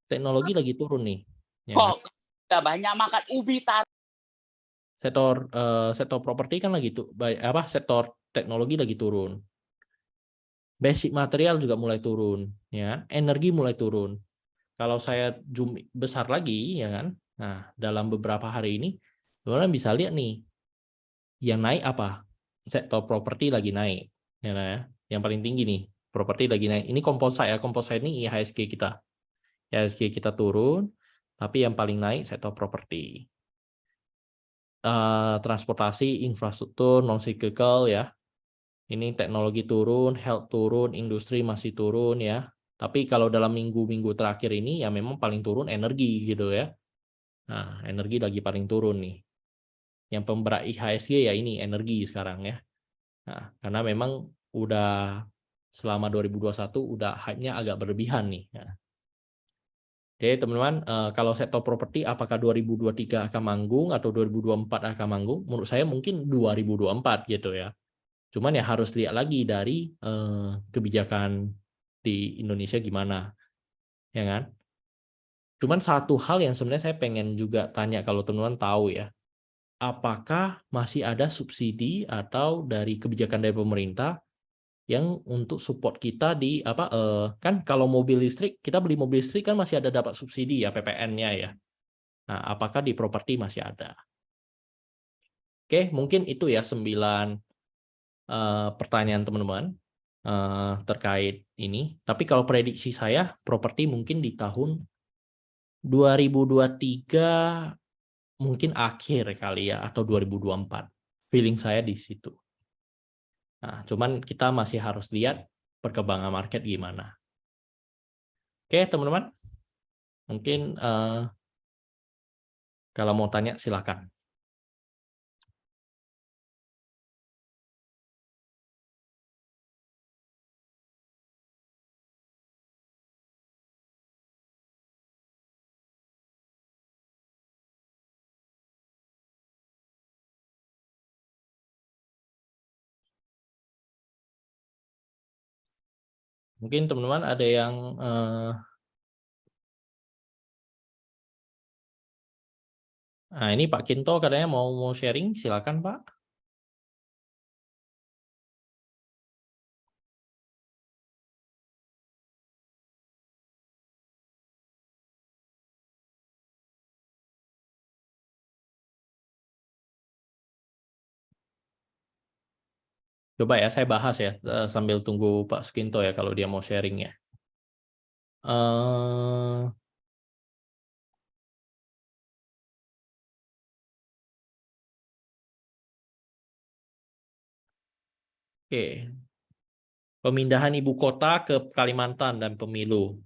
A: Teknologi lagi turun nih, ya kan.
B: kok Udah banyak makan ubi
A: Sektor properti kan lagi sektor teknologi lagi turun. Basic material juga mulai turun, ya. Energi mulai turun. Kalau saya zoom besar lagi, ya kan. Nah, dalam beberapa hari ini, teman-teman bisa lihat nih, yang naik apa? Sektor properti lagi naik, ya, kan, ya. Yang paling tinggi nih, properti lagi naik. Ini komposite ya, komposite ini IHSG kita. IHSG kita turun, tapi yang paling naik sektor properti. Transportasi, infrastruktur, non cyclical ya. Ini teknologi turun, health turun, industri masih turun ya. Tapi kalau dalam minggu-minggu terakhir ini ya memang paling turun energi gitu ya. Nah, energi lagi paling turun nih. Yang pemberat IHSG ya ini energi sekarang ya. Nah, karena memang udah selama 2021 udah hype-nya agak berlebihan nih. Nah. Oke teman-teman, kalau sektor properti apakah 2023 akan manggung atau 2024 akan manggung? Menurut saya mungkin 2024 gitu ya. Cuman ya harus lihat lagi dari kebijakan di Indonesia gimana, ya kan? Cuman satu hal yang sebenarnya saya pengen juga tanya kalau teman-teman tahu ya, apakah masih ada subsidi atau dari kebijakan dari pemerintah yang untuk support kita di kan kalau mobil listrik kita beli mobil listrik kan masih ada dapat subsidi ya PPN-nya ya. Nah, apakah di properti masih ada? Oke, mungkin itu ya 9 pertanyaan teman-teman terkait ini. Tapi kalau prediksi saya, properti mungkin di tahun 2023 mungkin akhir kali ya, atau 2024. Feeling saya di situ. Nah, cuman kita masih harus lihat perkembangan market gimana. Oke, teman-teman. Mungkin kalau mau tanya silakan. Mungkin teman-teman ada yang nah ini Pak Kinto katanya mau sharing, silakan Pak. Coba ya saya bahas ya sambil tunggu Pak Sukinto ya kalau dia mau sharing ya. Oke, pemindahan ibu kota ke Kalimantan dan pemilu.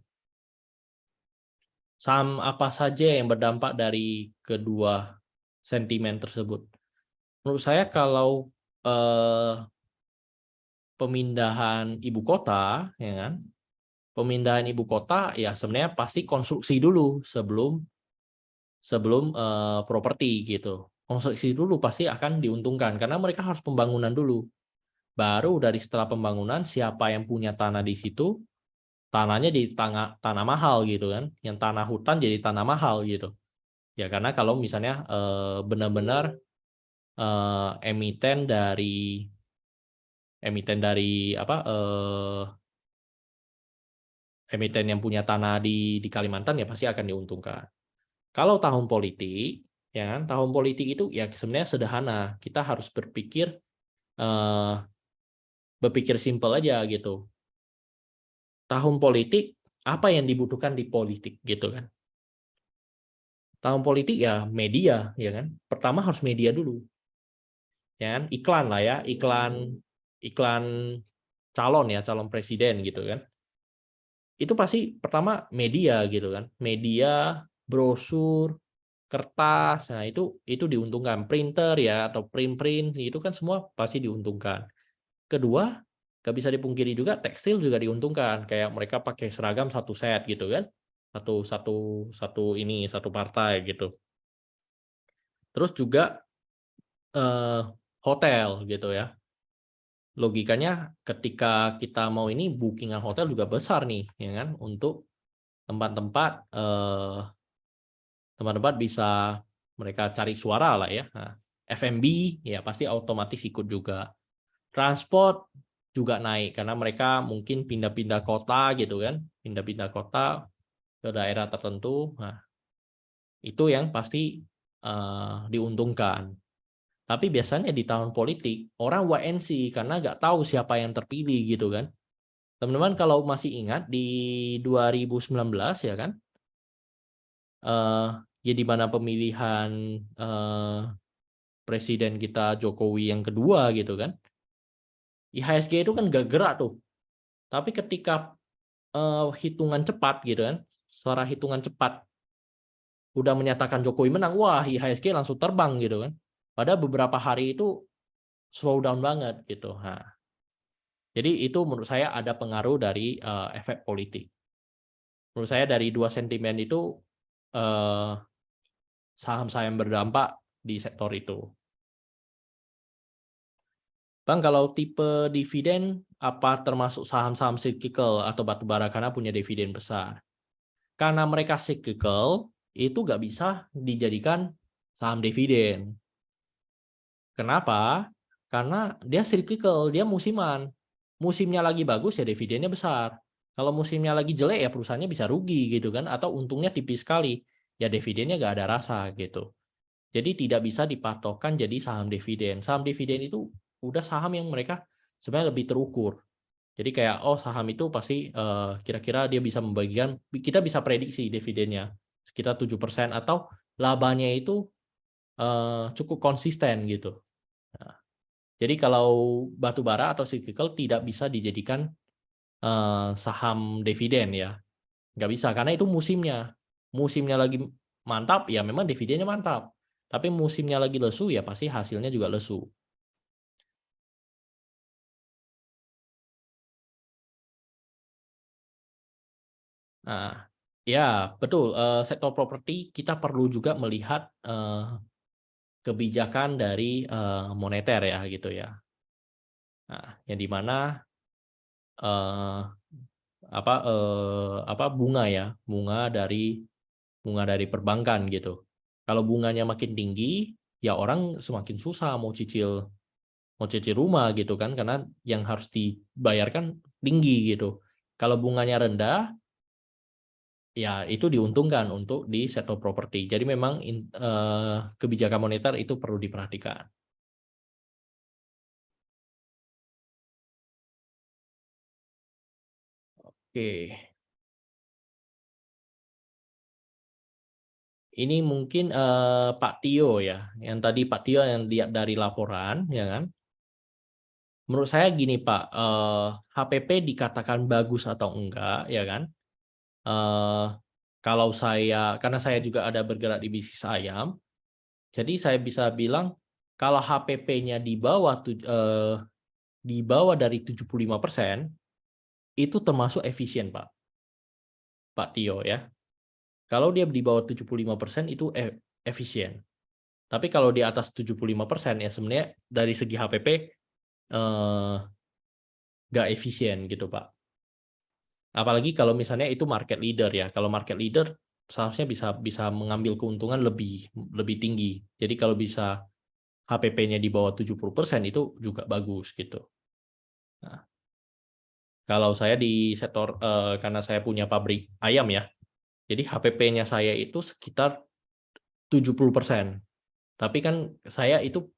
A: Saham apa saja yang berdampak dari kedua sentimen tersebut? Menurut saya kalau pemindahan ibu kota, ya kan? Pemindahan ibu kota ya sebenarnya pasti konstruksi dulu sebelum properti gitu. Konstruksi dulu pasti akan diuntungkan karena mereka harus pembangunan dulu. Baru dari setelah pembangunan siapa yang punya tanah di situ, tanahnya jadi tanah mahal gitu kan. Yang tanah hutan jadi tanah mahal gitu. Ya karena kalau misalnya benar-benar emiten dari emiten yang punya tanah di Kalimantan ya pasti akan diuntungkan. Kalau tahun politik, ya kan, tahun politik itu ya sebenarnya sederhana. Kita harus berpikir simpel aja gitu. Tahun politik, apa yang dibutuhkan di politik gitu kan? Tahun politik ya media, ya kan? Pertama harus media dulu, ya kan? Iklan lah ya, iklan calon presiden gitu kan? Itu pasti pertama media gitu kan? Media, brosur, kertas, nah itu diuntungkan. Printer ya atau print itu kan semua pasti diuntungkan. Kedua, nggak bisa dipungkiri juga tekstil juga diuntungkan. Kayak mereka pakai seragam satu set gitu kan, satu satu satu partai gitu. Terus juga hotel gitu ya. Logikanya ketika kita mau ini bookingan hotel juga besar nih, ya kan, untuk tempat-tempat Tempat-tempat bisa mereka cari suara lah ya. Nah, F&B ya pasti otomatis ikut juga. Transport juga naik karena mereka mungkin pindah-pindah kota gitu kan, pindah-pindah kota ke daerah tertentu. Nah, itu yang pasti diuntungkan. Tapi biasanya di tahun politik orang wait and see karena nggak tahu siapa yang terpilih gitu kan. Teman-teman kalau masih ingat di 2019 ya kan, ya di mana pemilihan presiden kita Jokowi yang kedua gitu kan, IHSG itu kan gak gerak tuh. Tapi ketika hitungan cepat gitu kan, suara hitungan cepat udah menyatakan Jokowi menang, wah IHSG langsung terbang gitu kan. Pada beberapa hari itu slow down banget gitu. Nah, jadi itu menurut saya ada pengaruh dari efek politik. Menurut saya dari dua sentimen itu saham-saham berdampak di sektor itu. Bang, kalau tipe dividen apa termasuk saham-saham cyclical atau batubara karena punya dividen besar? Karena mereka cyclical, itu nggak bisa dijadikan saham dividen. Kenapa? Karena dia cyclical, dia musiman. Musimnya lagi bagus ya dividennya besar. Kalau musimnya lagi jelek ya perusahaannya bisa rugi gitu kan, atau untungnya tipis sekali. Ya dividennya nggak ada rasa gitu. Jadi tidak bisa dipatokkan jadi saham dividen. Saham dividen itu udah saham yang mereka sebenarnya lebih terukur. Jadi kayak oh saham itu pasti kira-kira dia bisa membagikan, kita bisa prediksi dividennya sekitar 7% atau labanya itu cukup konsisten gitu. Nah, jadi kalau batu bara atau cyclical tidak bisa dijadikan saham dividen ya. Nggak bisa karena itu musimnya. Musimnya lagi mantap ya memang dividennya mantap. Tapi musimnya lagi lesu ya pasti hasilnya juga lesu. Nah, ya betul. Sektor properti kita perlu juga melihat kebijakan dari moneter ya gitu ya. Nah, yang di mana eh, apa bunga ya, bunga dari perbankan gitu. Kalau bunganya makin tinggi, ya orang semakin susah mau cicil rumah gitu kan karena yang harus dibayarkan tinggi gitu. Kalau bunganya rendah, ya itu diuntungkan untuk di sektor properti. Jadi memang kebijakan moneter itu perlu diperhatikan. Oke. Ini mungkin Pak Tio ya. Yang tadi Pak Tio yang lihat dari laporan ya kan. Menurut saya gini Pak, HPP dikatakan bagus atau enggak ya kan? Kalau saya, karena saya juga ada bergerak di bisnis ayam, jadi saya bisa bilang kalau HPP-nya di bawah dari 75%, itu termasuk efisien Pak Tio ya. Kalau dia di bawah 75% itu efisien. Tapi kalau di atas 75% ya sebenarnya dari segi HPP nggak efisien gitu Pak. Apalagi kalau misalnya itu market leader ya. Kalau market leader seharusnya bisa mengambil keuntungan lebih tinggi. Jadi kalau bisa HPP-nya di bawah 70% itu juga bagus gitu. Nah, kalau saya di sektor karena saya punya pabrik ayam ya. Jadi HPP-nya saya itu sekitar 70%. Tapi kan saya itu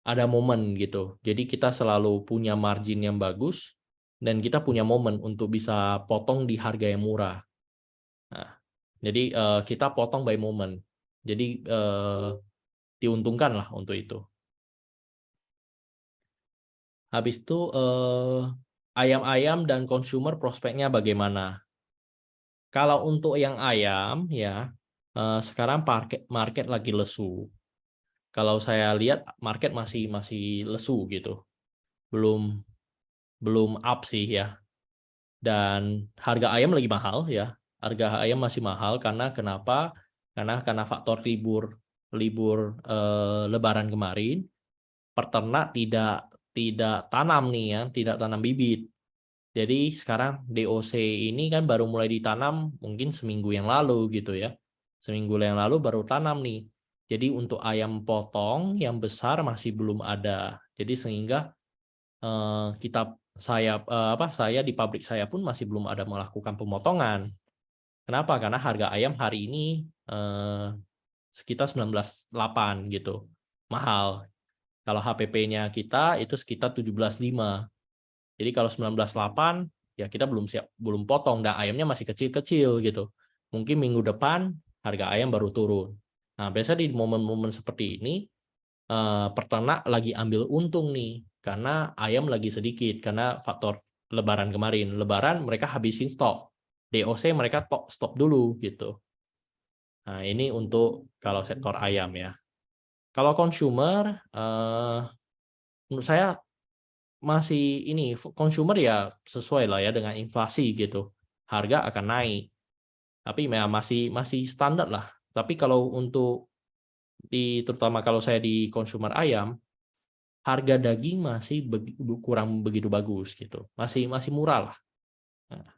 A: ada momen gitu. Jadi kita selalu punya margin yang bagus dan kita punya momen untuk bisa potong di harga yang murah. Nah, jadi kita potong by moment. Jadi diuntungkan lah untuk itu. Habis itu ayam-ayam dan consumer prospeknya bagaimana? Kalau untuk yang ayam ya sekarang market lagi lesu. Kalau saya lihat market masih lesu gitu. Belum belum up sih ya. Dan harga ayam lagi mahal ya. Harga ayam masih mahal karena kenapa? Karena faktor libur Lebaran kemarin, peternak tidak tanam nih ya, tidak tanam bibit. Jadi sekarang DOC ini kan baru mulai ditanam mungkin seminggu yang lalu gitu ya. Seminggu yang lalu baru tanam nih. Jadi untuk ayam potong yang besar masih belum ada. Jadi sehingga saya di pabrik saya pun masih belum ada melakukan pemotongan. Kenapa? Karena harga ayam hari ini sekitar 19.800 gitu. Mahal. Kalau HPP-nya kita itu sekitar 17.500. Jadi kalau 19.800 ya kita belum potong dan ayamnya masih kecil-kecil gitu. Mungkin minggu depan harga ayam baru turun. Nah, biasa di momen-momen seperti ini peternak lagi ambil untung nih karena ayam lagi sedikit karena faktor Lebaran kemarin. Lebaran mereka habisin stok. DOC mereka stop dulu gitu. Nah, ini untuk kalau sektor ayam ya. Kalau consumer menurut saya masih ini consumer ya sesuai lah ya dengan inflasi gitu. Harga akan naik. Tapi ya masih standar lah. Tapi kalau untuk terutama kalau saya di consumer ayam, harga daging masih kurang begitu bagus gitu. Masih murah lah. Nah.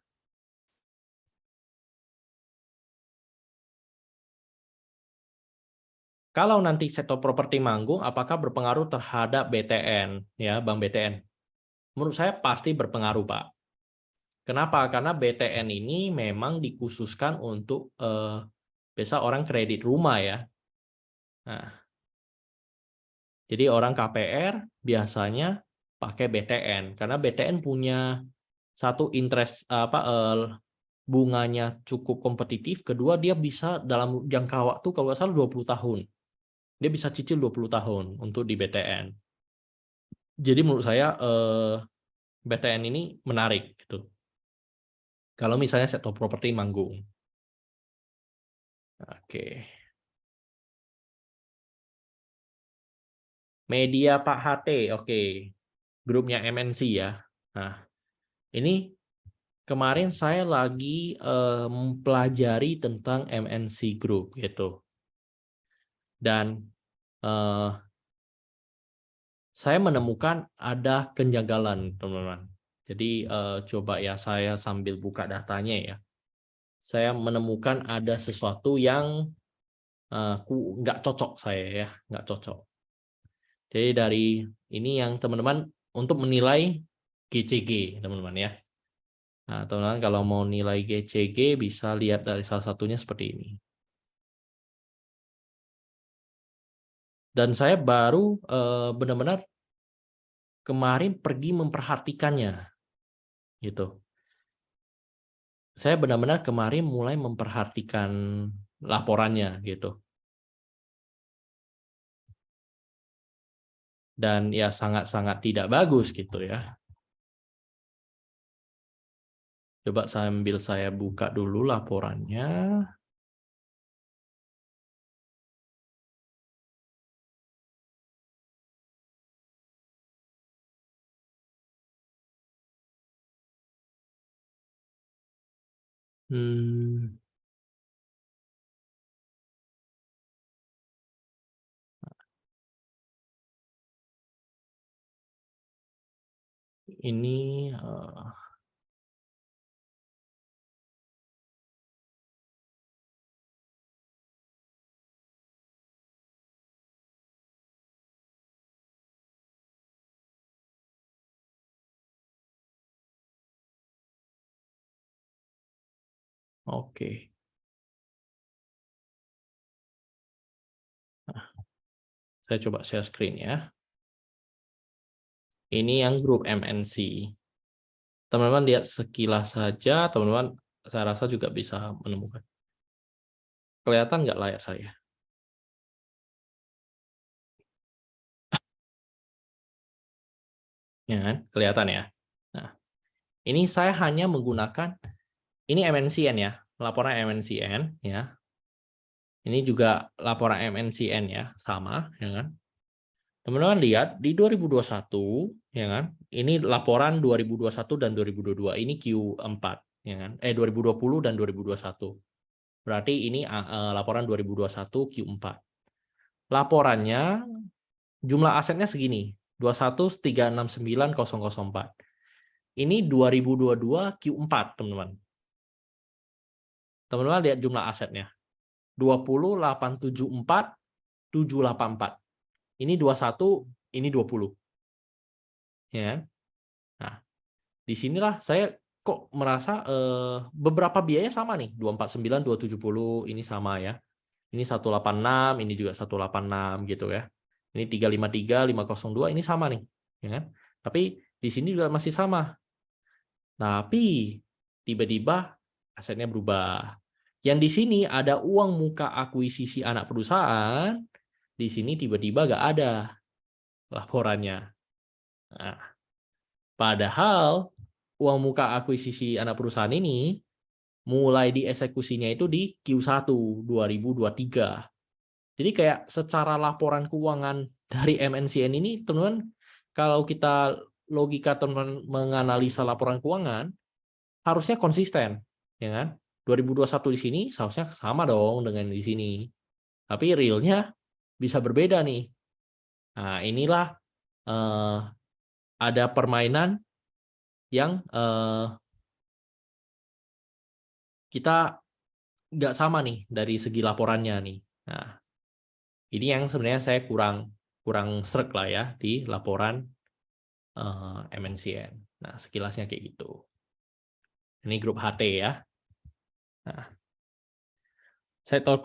A: Kalau nanti sektor properti manggung, apakah berpengaruh terhadap BTN ya, Bang BTN? Menurut saya pasti berpengaruh, Pak. Kenapa? Karena BTN ini memang dikhususkan untuk biasa orang kredit rumah ya. Nah, jadi orang KPR biasanya pakai BTN karena BTN punya satu interest bunganya cukup kompetitif, kedua dia bisa dalam jangka waktu kalau nggak salah 20 tahun. Dia bisa cicil 20 tahun untuk di BTN. Jadi menurut saya BTN ini menarik gitu. Kalau misalnya sektor properti manggung. Oke. Media Pak HT, oke. Grupnya MNC ya. Nah, ini kemarin saya lagi mempelajari tentang MNC Group gitu. Dan saya menemukan ada kejanggalan, teman-teman. Jadi coba ya saya sambil buka datanya ya. Saya menemukan ada sesuatu yang nggak cocok saya ya, nggak cocok. Jadi dari ini yang teman-teman untuk menilai GCG, teman-teman ya. Nah, teman-teman kalau mau nilai GCG bisa lihat dari salah satunya seperti ini. Dan saya baru benar-benar kemarin pergi memperhatikannya, gitu. Saya benar-benar kemarin mulai memperhatikan laporannya, gitu. Dan ya sangat-sangat tidak bagus gitu ya. Coba sambil saya buka dulu laporannya. Ini oke. Nah, saya coba share screen ya. Ini yang grup MNC. Teman-teman lihat sekilas saja, teman-teman saya rasa juga bisa menemukan. Kelihatan nggak layar saya? Ya kan? Kelihatan ya. Nah, ini saya hanya menggunakan ini MNCN ya, laporan MNCN ya. Ini juga laporan MNCN ya, sama ya kan. Teman-teman lihat di 2021 ya kan. Ini laporan 2021 dan 2022. Ini Q4 ya kan. 2020 dan 2021. Berarti ini laporan 2021 Q4. Laporannya jumlah asetnya segini, 21.369.004. Ini 2022 Q4, teman-teman. Teman-teman lihat jumlah asetnya. 20.874.784. Ini 21, ini 20. Ya. Nah, disinilah saya kok merasa beberapa biaya sama nih, 249, 270 ini sama ya. Ini 186, ini juga 186 gitu ya. Ini 353, 502 ini sama nih, ya kan? Tapi di sini juga masih sama. Tapi tiba-tiba asetnya berubah. Yang di sini ada uang muka akuisisi anak perusahaan, di sini tiba-tiba nggak ada laporannya. Nah, padahal uang muka akuisisi anak perusahaan ini mulai dieksekusinya itu di Q1 2023. Jadi kayak secara laporan keuangan dari MNCN ini, teman-teman, kalau kita logika teman-teman menganalisa laporan keuangan, harusnya konsisten, ya kan? 2021 di sini seharusnya sama dong dengan di sini. Tapi realnya bisa berbeda nih. Nah, inilah ada permainan yang kita nggak sama nih dari segi laporannya nih. Nah, ini yang sebenarnya saya kurang sreg lah ya di laporan MNCN. Nah, sekilasnya kayak gitu. Ini grup HT ya. Nah, sektor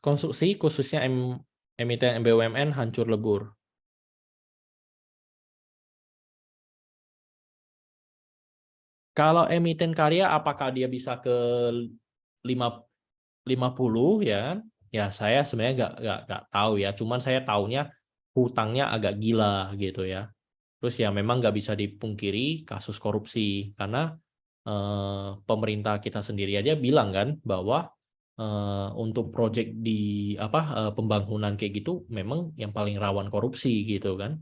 A: konstruksi khususnya emiten BUMN hancur lebur. Kalau emiten karya apakah dia bisa ke 50 ya kan? Ya saya sebenarnya nggak tahu ya. Cuman saya taunya hutangnya agak gila gitu ya. Terus ya memang nggak bisa dipungkiri kasus korupsi karena pemerintah kita sendiri aja bilang kan bahwa untuk proyek di pembangunan kayak gitu memang yang paling rawan korupsi gitu kan.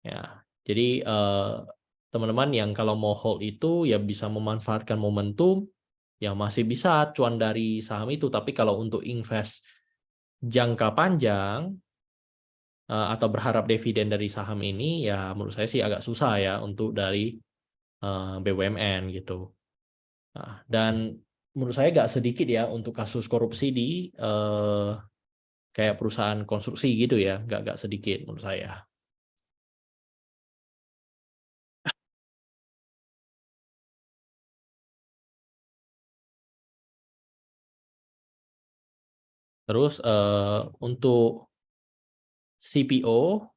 A: Ya, jadi teman-teman yang kalau mau hold itu ya bisa memanfaatkan momentum, ya masih bisa cuan dari saham itu. Tapi kalau untuk invest jangka panjang atau berharap dividen dari saham ini, ya menurut saya sih agak susah ya untuk dari BUMN gitu. Nah, dan menurut saya nggak sedikit ya untuk kasus korupsi di kayak perusahaan konstruksi gitu ya, nggak sedikit menurut saya. Terus untuk CPO,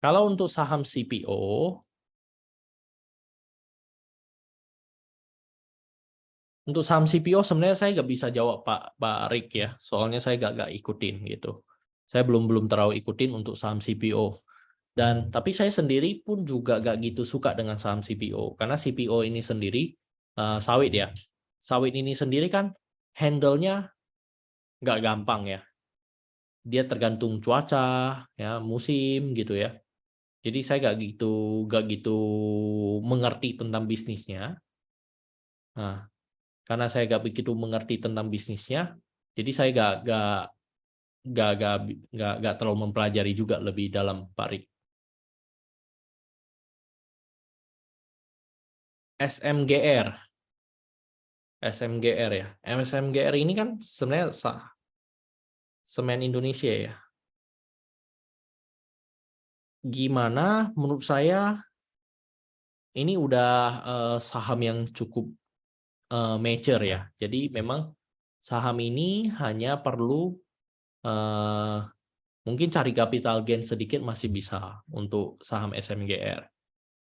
A: kalau untuk saham CPO, untuk saham CPO sebenarnya saya nggak bisa jawab Pak Rick ya, soalnya saya nggak ikutin gitu. Saya belum terlalu ikutin untuk saham CPO. Dan tapi saya sendiri pun juga nggak gitu suka dengan saham CPO karena CPO ini sendiri sawit ya. Sawit ini sendiri kan handle-nya nggak gampang ya. Dia tergantung cuaca, ya musim gitu ya. Jadi saya nggak gitu mengerti tentang bisnisnya. Nah, karena saya nggak begitu mengerti tentang bisnisnya, jadi saya nggak terlalu mempelajari juga lebih dalam, Pak Rik. SMGR, SMGR ya. SMGR ini kan sebenarnya Semen Indonesia ya. Gimana menurut saya ini udah saham yang cukup mature ya. Jadi memang saham ini hanya perlu mungkin cari capital gain sedikit masih bisa untuk saham SMGR.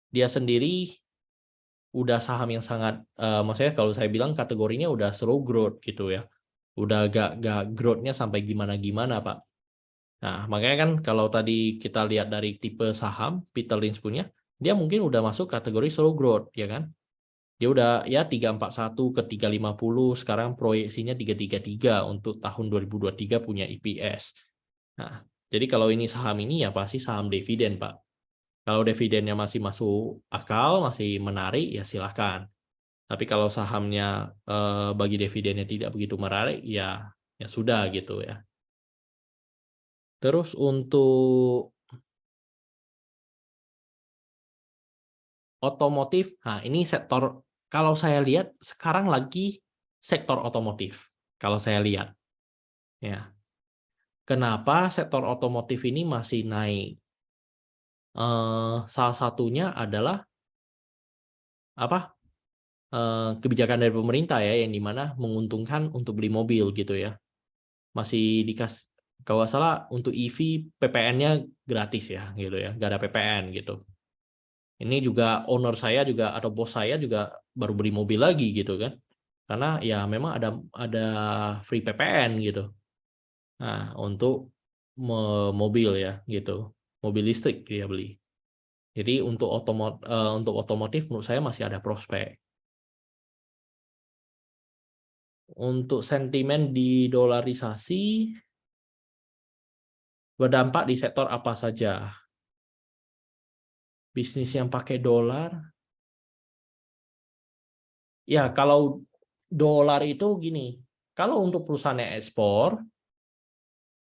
A: Dia sendiri udah saham yang sangat, maksudnya kalau saya bilang kategorinya udah slow growth gitu ya. Udah gak growth-nya sampai gimana-gimana, Pak. Nah, makanya kan kalau tadi kita lihat dari tipe saham, Peter Lynch punya, dia mungkin udah masuk kategori slow growth, ya kan? Dia udah ya 341 ke 350, sekarang proyeksinya 333 untuk tahun 2023 punya EPS. Nah, jadi kalau ini saham ini ya pasti saham dividen, Pak. Kalau dividennya masih masuk akal, masih menarik, ya silahkan. Tapi kalau sahamnya bagi dividennya tidak begitu menarik, ya sudah gitu ya. Terus untuk otomotif, nah ini sektor kalau saya lihat sekarang lagi sektor otomotif. Kalau saya lihat, ya. Kenapa sektor otomotif ini masih naik? Salah satunya adalah apa? Kebijakan dari pemerintah ya, yang dimana menguntungkan untuk beli mobil gitu ya. Masih kalau nggak salah untuk EV PPN-nya gratis ya gitu ya, nggak ada PPN gitu. Ini juga owner saya juga atau bos saya juga baru beli mobil lagi gitu kan, karena ya memang ada free PPN gitu. Nah untuk mobil ya gitu, mobil listrik dia beli. Jadi untuk otomotif menurut saya masih ada prospek. Untuk sentimen di dolarisasi berdampak di sektor apa saja? Bisnis yang pakai dolar? Ya, kalau dolar itu gini, kalau untuk perusahaan yang ekspor,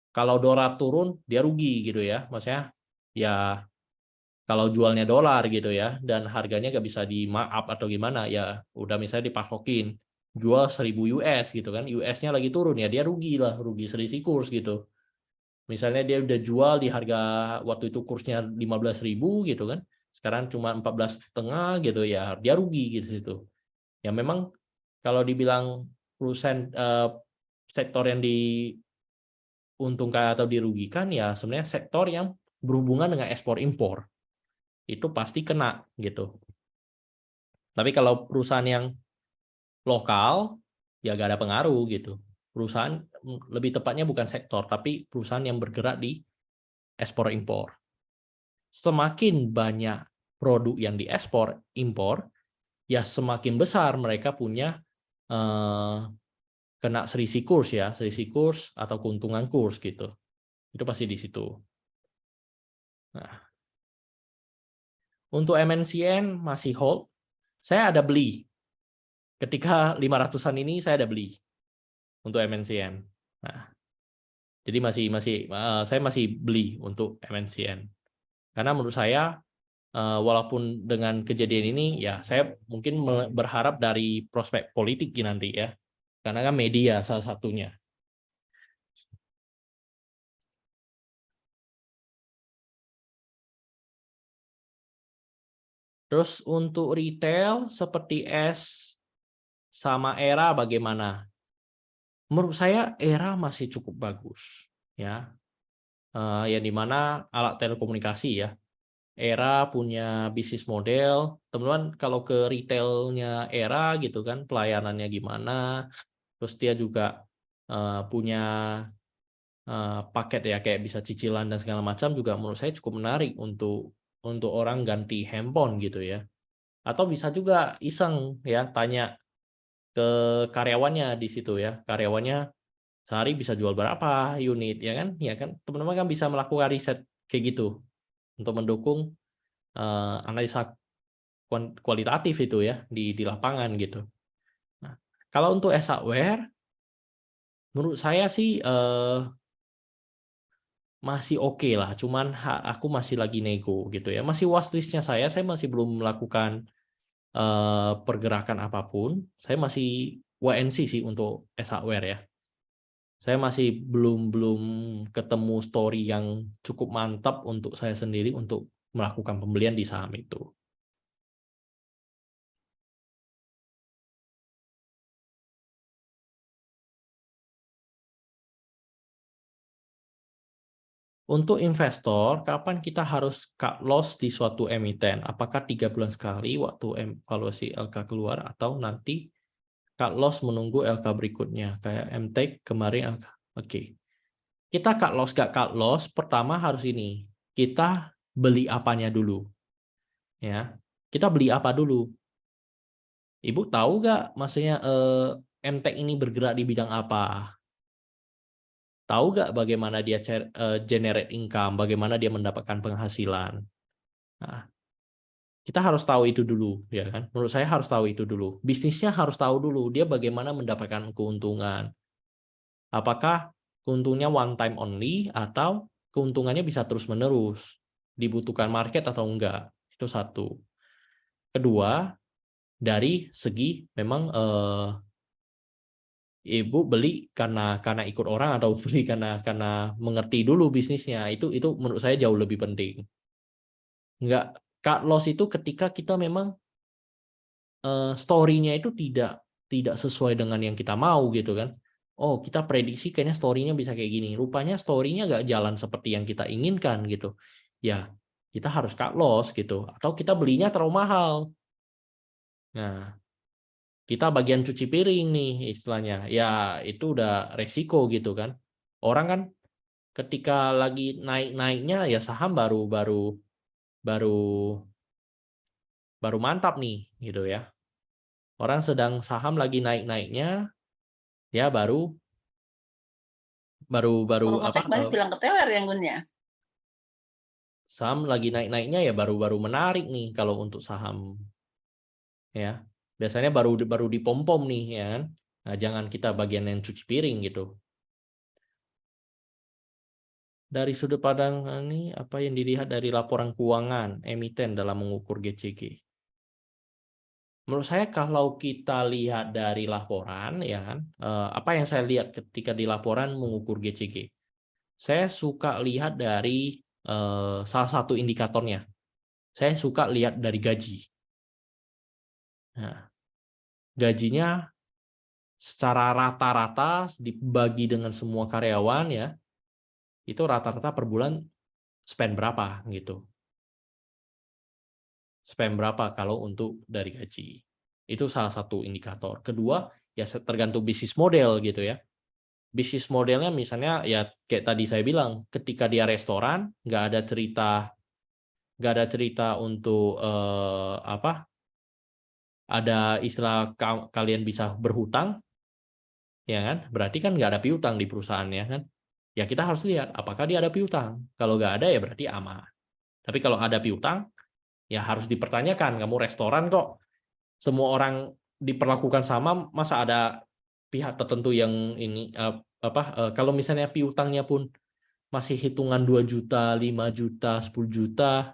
A: kalau dolar turun, dia rugi gitu ya. Maksudnya, ya kalau jualnya dolar gitu ya, dan harganya nggak bisa di markup atau gimana, ya udah misalnya dipasokin, jual 1000 US gitu kan, US-nya lagi turun, ya dia rugi lah, rugi selisih kurs gitu. Misalnya dia udah jual di harga waktu itu kursnya 15.000 gitu kan, sekarang cuma 14,5 gitu ya, dia rugi gitu situ. Ya memang kalau dibilang perusahaan sektor yang diuntungkan atau dirugikan ya sebenarnya sektor yang berhubungan dengan ekspor impor. Itu pasti kena gitu. Tapi kalau perusahaan yang lokal ya gak ada pengaruh gitu. Perusahaan lebih tepatnya bukan sektor tapi perusahaan yang bergerak di ekspor impor. Semakin banyak produk yang diekspor impor, ya semakin besar mereka punya kena selisih kurs ya, selisih kurs atau keuntungan kurs gitu. Itu pasti di situ. Nah, untuk MNCN masih hold. Saya ada beli. Ketika 500-an ini saya ada beli untuk MNCN. Nah, jadi saya masih beli untuk MNCN. Karena menurut saya walaupun dengan kejadian ini ya saya mungkin berharap dari prospek politik nanti ya. Karena kan media salah satunya. Terus untuk retail seperti S sama Era bagaimana? Menurut saya Era masih cukup bagus ya. Yang dimana alat telekomunikasi ya. Era punya bisnis model, teman-teman kalau ke retailnya Era gitu kan, pelayanannya gimana, terus dia juga punya paket ya kayak bisa cicilan dan segala macam juga menurut saya cukup menarik untuk orang ganti handphone gitu ya. Atau bisa juga iseng ya tanya ke karyawannya di situ ya. Karyawannya sehari bisa jual berapa unit ya kan? Ya kan teman-teman kan bisa melakukan riset kayak gitu untuk mendukung analisa kualitatif itu ya di lapangan gitu. Nah, kalau untuk Asaware menurut saya sih masih oke lah, cuman aku masih lagi nego gitu ya. Masih watchlist-nya saya masih belum melakukan pergerakan apapun. Saya masih WNC sih untuk Asaware ya. Saya masih belum belum ketemu story yang cukup mantap untuk saya sendiri untuk melakukan pembelian di saham itu. Untuk investor, kapan kita harus cut loss di suatu emiten? Apakah 3 bulan sekali waktu evaluasi LK keluar atau nanti cut loss menunggu LK berikutnya? Kayak MTEK kemarin LK. Oke. Kita cut loss, gak cut loss, pertama harus ini. Kita beli apanya dulu. Ya. Kita beli apa dulu? Ibu tahu gak maksudnya MTEK ini bergerak di bidang apa? Tahu gak bagaimana dia generate income, bagaimana dia mendapatkan penghasilan? Nah, kita harus tahu itu dulu, ya kan? Menurut saya harus tahu itu dulu. Bisnisnya harus tahu dulu dia bagaimana mendapatkan keuntungan. Apakah keuntungannya one time only atau keuntungannya bisa terus-menerus? Dibutuhkan market atau enggak? Itu satu. Kedua, dari segi memang ibu beli karena ikut orang atau beli karena mengerti dulu bisnisnya. Itu menurut saya jauh lebih penting. Nggak, cut loss itu ketika kita memang story-nya itu tidak sesuai dengan yang kita mau gitu kan. Oh, kita prediksi kayaknya story-nya bisa kayak gini. Rupanya story-nya nggak jalan seperti yang kita inginkan gitu. Ya, kita harus cut loss gitu. Atau kita belinya terlalu mahal. Nah, kita bagian cuci piring nih istilahnya. Ya, itu udah resiko gitu kan. Orang kan ketika lagi naik-naiknya ya saham baru mantap nih gitu ya. Orang sedang saham lagi naik-naiknya ya baru
C: Kalau
A: apa
C: ngefake balik bilang ke teller yang Gunnya.
A: saham lagi naik-naiknya ya baru menarik nih kalau untuk saham ya. Biasanya baru dipom-pom nih ya kan. Nah, jangan kita bagian yang cuci piring gitu. Dari sudut pandang ini apa yang dilihat dari laporan keuangan emiten dalam mengukur GCG? Menurut saya kalau kita lihat dari laporan ya kan, apa yang saya lihat ketika di laporan mengukur GCG? Saya suka lihat dari salah satu indikatornya. Saya suka lihat dari gaji. Nah, gajinya secara rata-rata dibagi dengan semua karyawan ya, itu rata-rata per bulan spend berapa gitu. Spend berapa kalau untuk dari gaji. Itu salah satu indikator. Kedua, ya tergantung bisnis model gitu ya. Bisnis modelnya misalnya ya kayak tadi saya bilang, ketika dia restoran nggak ada cerita untuk ada istilah kalian bisa berhutang, ya kan? Berarti kan nggak ada piutang di perusahaannya kan? Ya kita harus lihat apakah dia ada piutang. Kalau nggak ada ya berarti aman. Tapi kalau ada piutang, ya harus dipertanyakan. Kamu restoran kok semua orang diperlakukan sama, masa ada pihak tertentu yang ini kalau misalnya piutangnya pun masih hitungan 2 juta, 5 juta, 10 juta,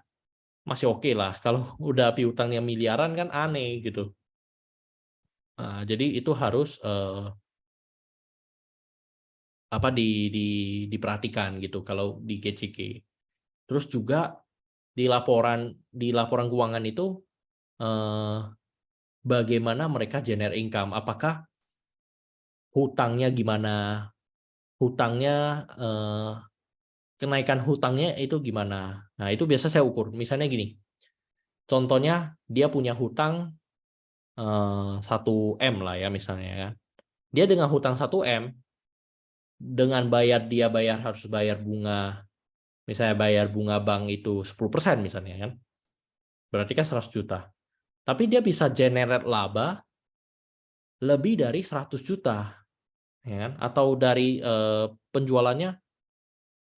A: masih oke lah. Kalau udah piutangnya miliaran kan aneh gitu. Nah, jadi itu harus diperhatikan gitu kalau di GCG. Terus juga di laporan keuangan itu bagaimana mereka generate income, apakah hutangnya gimana, hutangnya kenaikan hutangnya itu gimana. Nah, itu biasa saya ukur. Misalnya gini. Contohnya dia punya hutang 1 M lah ya misalnya kan. Dia dengan hutang 1 M, dengan dia harus bayar bunga, misalnya bayar bunga bank itu 10% misalnya kan. Berarti kan 100 juta. Tapi dia bisa generate laba lebih dari 100 juta. Ya kan? Atau dari penjualannya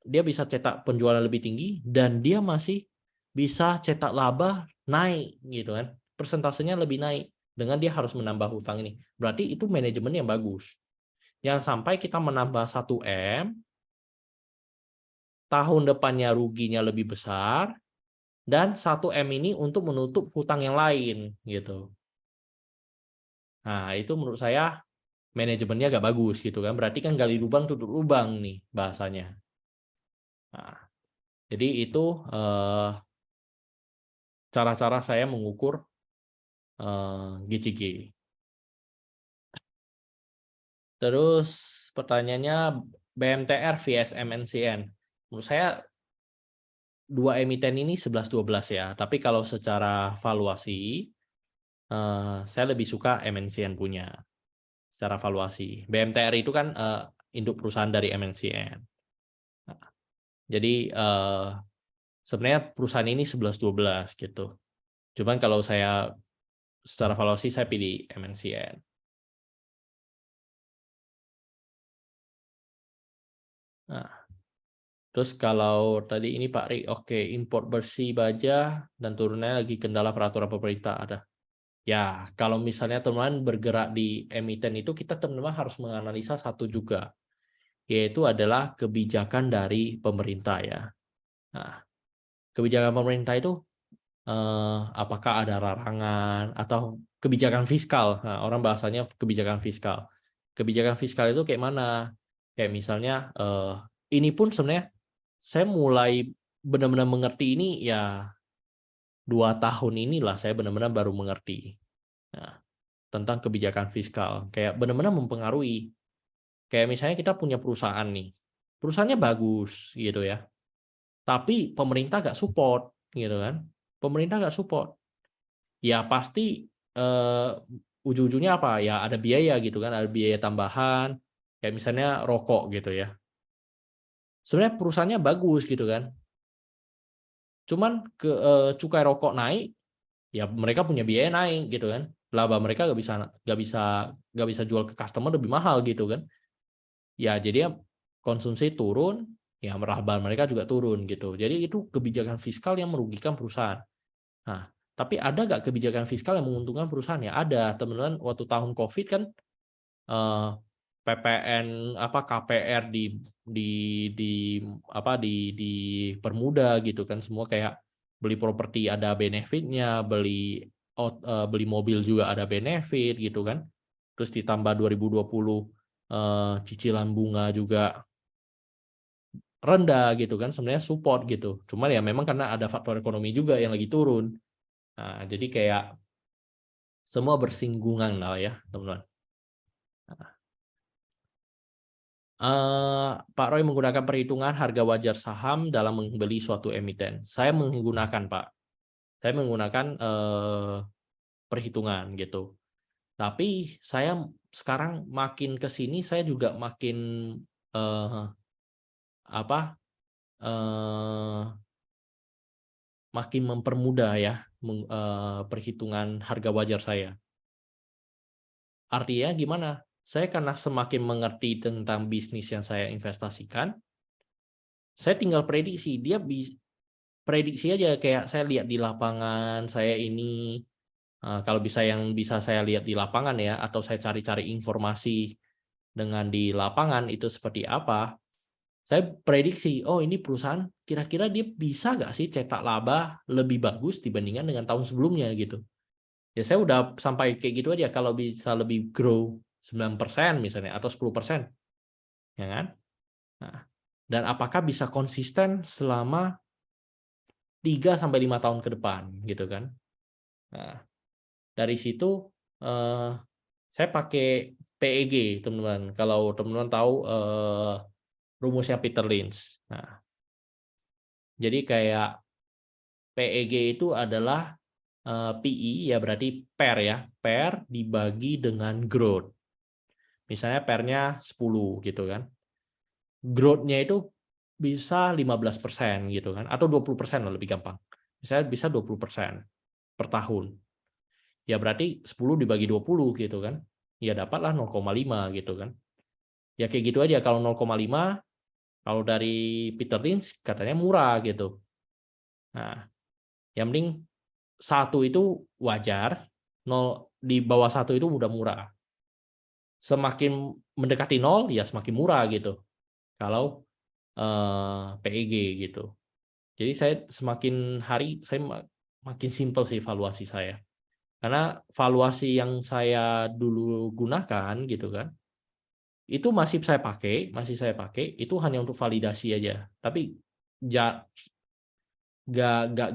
A: dia bisa cetak penjualan lebih tinggi dan dia masih bisa cetak laba naik gitu kan. Persentasenya lebih naik dengan dia harus menambah hutang ini. Berarti itu manajemen yang bagus. Jangan sampai kita menambah 1 M, tahun depannya ruginya lebih besar, dan 1 M ini untuk menutup hutang yang lain gitu. Nah, itu menurut saya manajemennya gak bagus gitu kan. Berarti kan gali lubang tutup lubang nih bahasanya. Nah, jadi itu cara-cara saya mengukur GCG. Terus pertanyaannya BMTR vs MNCN. Menurut saya dua emiten ini 11-12 ya. Tapi kalau secara valuasi saya lebih suka MNCN punya secara valuasi. BMTR itu kan induk perusahaan dari MNCN. Nah, jadi sebenarnya perusahaan ini 11-12 gitu. Cuman kalau saya secara valuasi saya pilih MNCN. Nah, terus kalau tadi ini Pak Ri, oke, import bersih baja dan turunnya lagi kendala peraturan pemerintah ada. Ya, kalau misalnya teman-teman bergerak di emiten itu kita teman-teman harus menganalisa satu juga, yaitu adalah kebijakan dari pemerintah ya. Nah, kebijakan pemerintah itu apakah ada larangan atau kebijakan fiskal. Nah, orang bahasanya kebijakan fiskal. kebijakan fiskal itu kayak mana. Kayak misalnya ini pun sebenarnya saya mulai benar-benar mengerti ini ya 2 tahun inilah saya benar-benar baru mengerti. Nah, tentang kebijakan fiskal. Kayak benar-benar mempengaruhi. Kayak misalnya kita punya perusahaan nih. Perusahaannya bagus gitu ya. Tapi pemerintah nggak support gitu kan. Pemerintah nggak support. Ya pasti ujung-ujungnya apa? Ya ada biaya gitu kan, ada biaya tambahan. Kayak misalnya rokok gitu ya. Sebenarnya perusahaannya bagus gitu kan. Cuman cukai rokok naik, ya mereka punya biaya naik gitu kan. Laba mereka nggak bisa jual ke customer lebih mahal gitu kan. Ya jadi konsumsi turun, ya laba mereka juga turun gitu. Jadi itu kebijakan fiskal yang merugikan perusahaan. Nah, tapi ada nggak kebijakan fiskal yang menguntungkan perusahaan? Ya ada. Teman-teman waktu tahun COVID kan eh, PPN apa KPR dipermudah gitu kan, semua kayak beli properti ada benefitnya, beli mobil juga ada benefit gitu kan. Terus ditambah 2020 cicilan bunga juga rendah gitu kan, sebenarnya support gitu. Cuman ya memang karena ada faktor ekonomi juga yang lagi turun. Nah, jadi kayak semua bersinggungan lah ya, teman-teman. Pak Roy menggunakan perhitungan harga wajar saham dalam membeli suatu emiten. Saya menggunakan, Pak. Saya menggunakan perhitungan gitu. Tapi saya sekarang makin ke sini saya juga makin eh, apa? eh, makin mempermudah ya perhitungan harga wajar saya. Artinya gimana? Saya karena semakin mengerti tentang bisnis yang saya investasikan, saya tinggal prediksi. Prediksi aja, kayak saya lihat di lapangan, saya ini kalau bisa saya lihat di lapangan ya, atau saya cari-cari informasi dengan di lapangan itu seperti apa, saya prediksi, oh ini perusahaan kira-kira dia bisa nggak sih cetak laba lebih bagus dibandingkan dengan tahun sebelumnya gitu. Ya saya udah sampai kayak gitu aja, kalau bisa lebih grow 9% misalnya atau 10%, ya kan? Nah, dan apakah bisa konsisten selama 3 sampai 5 tahun ke depan gitu kan? Nah, dari situ saya pakai PEG, teman-teman. Kalau teman-teman tahu rumusnya Peter Lynch. Nah, jadi kayak PEG itu adalah PE ya berarti per ya, per dibagi dengan growth. Misalnya pernya 10 gitu kan. Growth-nya itu bisa 15% gitu kan, atau 20% lah lebih gampang. Misalnya bisa 20% per tahun. Ya berarti 10 dibagi 20 gitu kan. Ya dapatlah 0,5 gitu kan. Ya kayak gitu aja, kalau 0,5 kalau dari Peter Lynch katanya murah gitu. Nah, yang penting 1 itu wajar, 0 di bawah 1 itu udah murah. Semakin mendekati 0 ya semakin murah gitu. Kalau PEG gitu. Jadi saya semakin hari saya makin simpel sih valuasi saya. Karena valuasi yang saya dulu gunakan gitu kan, itu masih saya pakai itu hanya untuk validasi aja. Tapi nggak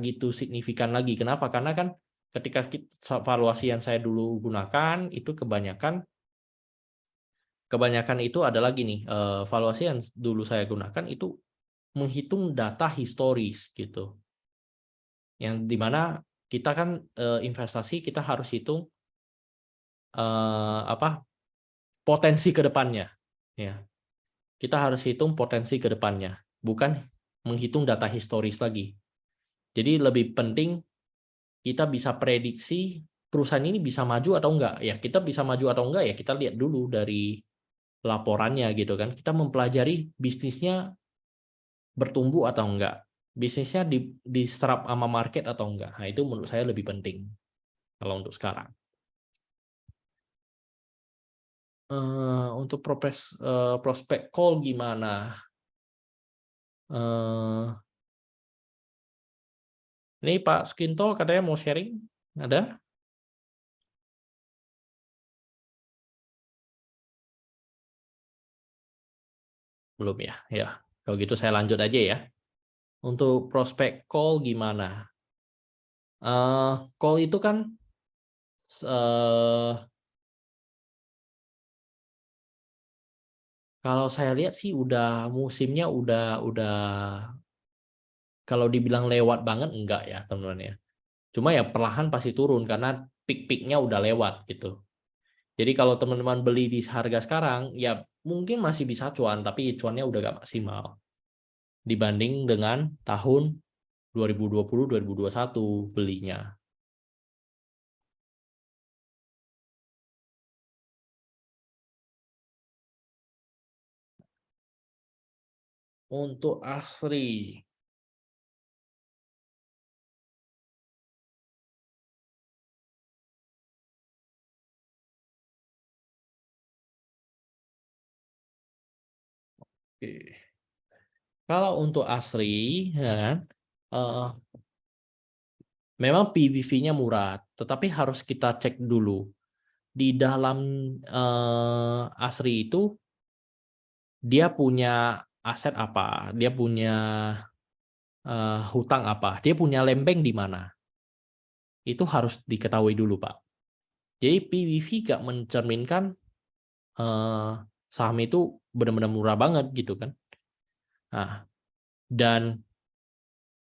A: gitu signifikan lagi. Kenapa? Karena kan ketika valuasi yang saya dulu gunakan itu kebanyakan itu adalah gini, valuasi yang dulu saya gunakan itu menghitung data historis gitu. Yang dimana kita kan investasi kita harus hitung potensi ke depannya. Ya. Kita harus hitung potensi ke depannya, bukan menghitung data historis lagi. Jadi lebih penting kita bisa prediksi perusahaan ini bisa maju atau enggak. Ya kita bisa maju atau enggak ya kita lihat dulu dari laporannya gitu kan. Kita mempelajari bisnisnya bertumbuh atau enggak. Bisnisnya diserap sama market atau enggak. Nah, itu menurut saya lebih penting kalau untuk sekarang. Untuk prospek call gimana? Ini Pak Skinto katanya mau sharing, ada? Belum ya? Ya. Kalau gitu saya lanjut aja ya. Untuk prospek call gimana? Call itu kan kalau saya lihat sih udah musimnya udah kalau dibilang lewat banget enggak ya teman-teman ya. Cuma ya perlahan pasti turun karena peak-peaknya udah lewat gitu. Jadi kalau teman-teman beli di harga sekarang ya mungkin masih bisa cuan tapi cuannya udah gak maksimal dibanding dengan tahun 2020-2021 belinya. Untuk Asri, kalau untuk Asri, ya kan, memang PBV-nya murah, tetapi harus kita cek dulu di dalam Asri itu dia punya aset apa, dia punya hutang apa, dia punya lembeng di mana, itu harus diketahui dulu Pak. Jadi PBV gak mencerminkan saham itu benar-benar murah banget gitu kan. Nah, dan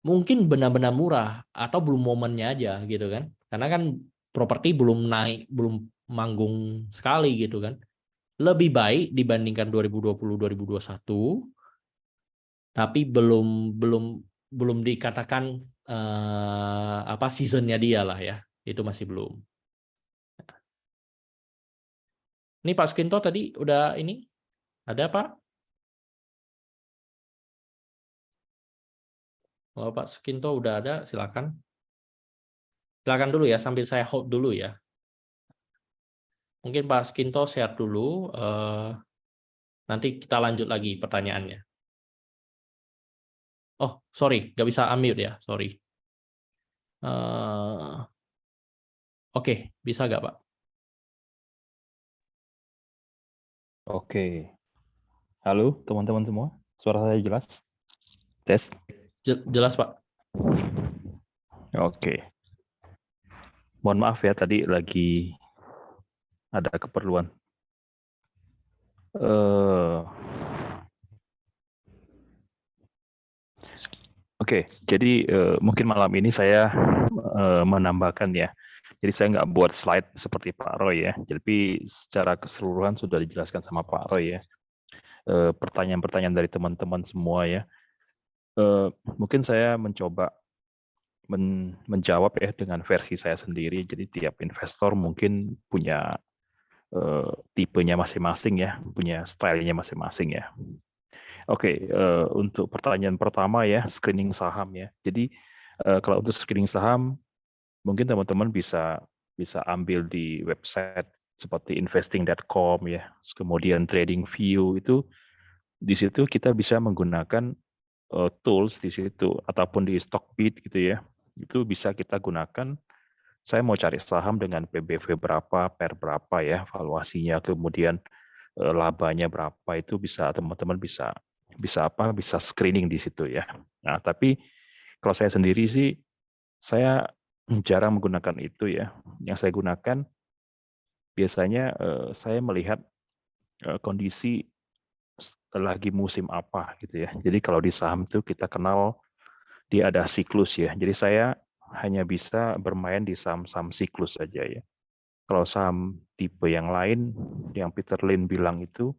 A: mungkin benar-benar murah atau belum momennya aja gitu kan. Karena kan properti belum naik, belum manggung sekali gitu kan. Lebih baik dibandingkan 2020-2021, tapi belum belum belum dikatakan apa seasonnya dia lah ya. Itu masih belum. Ini Pak Skinto tadi udah ini ada Pak? Kalau Pak Skinto udah ada, silakan. Silakan dulu ya, sambil saya hold dulu ya. Mungkin Pak Skinto share dulu, nanti kita lanjut lagi pertanyaannya. Oh, sorry, nggak bisa unmute ya, sorry. Oke, bisa nggak Pak?
C: Oke. Halo teman-teman semua, suara saya jelas? Tes.
A: Jelas Pak.
C: Oke. Mohon maaf ya, tadi lagi ada keperluan. Oke, jadi mungkin malam ini saya menambahkan ya. Jadi saya nggak buat slide seperti Pak Roy ya. Jadi secara keseluruhan sudah dijelaskan sama Pak Roy ya. Pertanyaan-pertanyaan dari teman-teman semua ya. Mungkin saya mencoba menjawab ya dengan versi saya sendiri. Jadi tiap investor mungkin punya tipenya masing-masing ya, punya stylenya masing-masing ya. Oke, untuk pertanyaan pertama ya, screening saham ya. Jadi kalau untuk screening saham, mungkin teman-teman bisa ambil di website seperti investing.com ya, kemudian TradingView itu di situ kita bisa menggunakan tools di situ ataupun di Stockbit gitu ya. Itu bisa kita gunakan. Saya mau cari saham dengan PBV berapa, per berapa ya, valuasinya, kemudian labanya berapa, itu bisa teman-teman bisa screening di situ ya. Nah, tapi kalau saya sendiri sih saya jarang menggunakan itu ya. Yang saya gunakan biasanya saya melihat kondisi lagi musim apa gitu ya. Jadi kalau di saham itu kita kenal dia ada siklus ya. Jadi saya hanya bisa bermain di saham-saham siklus saja ya. Kalau saham tipe yang lain yang Peter Lynn bilang itu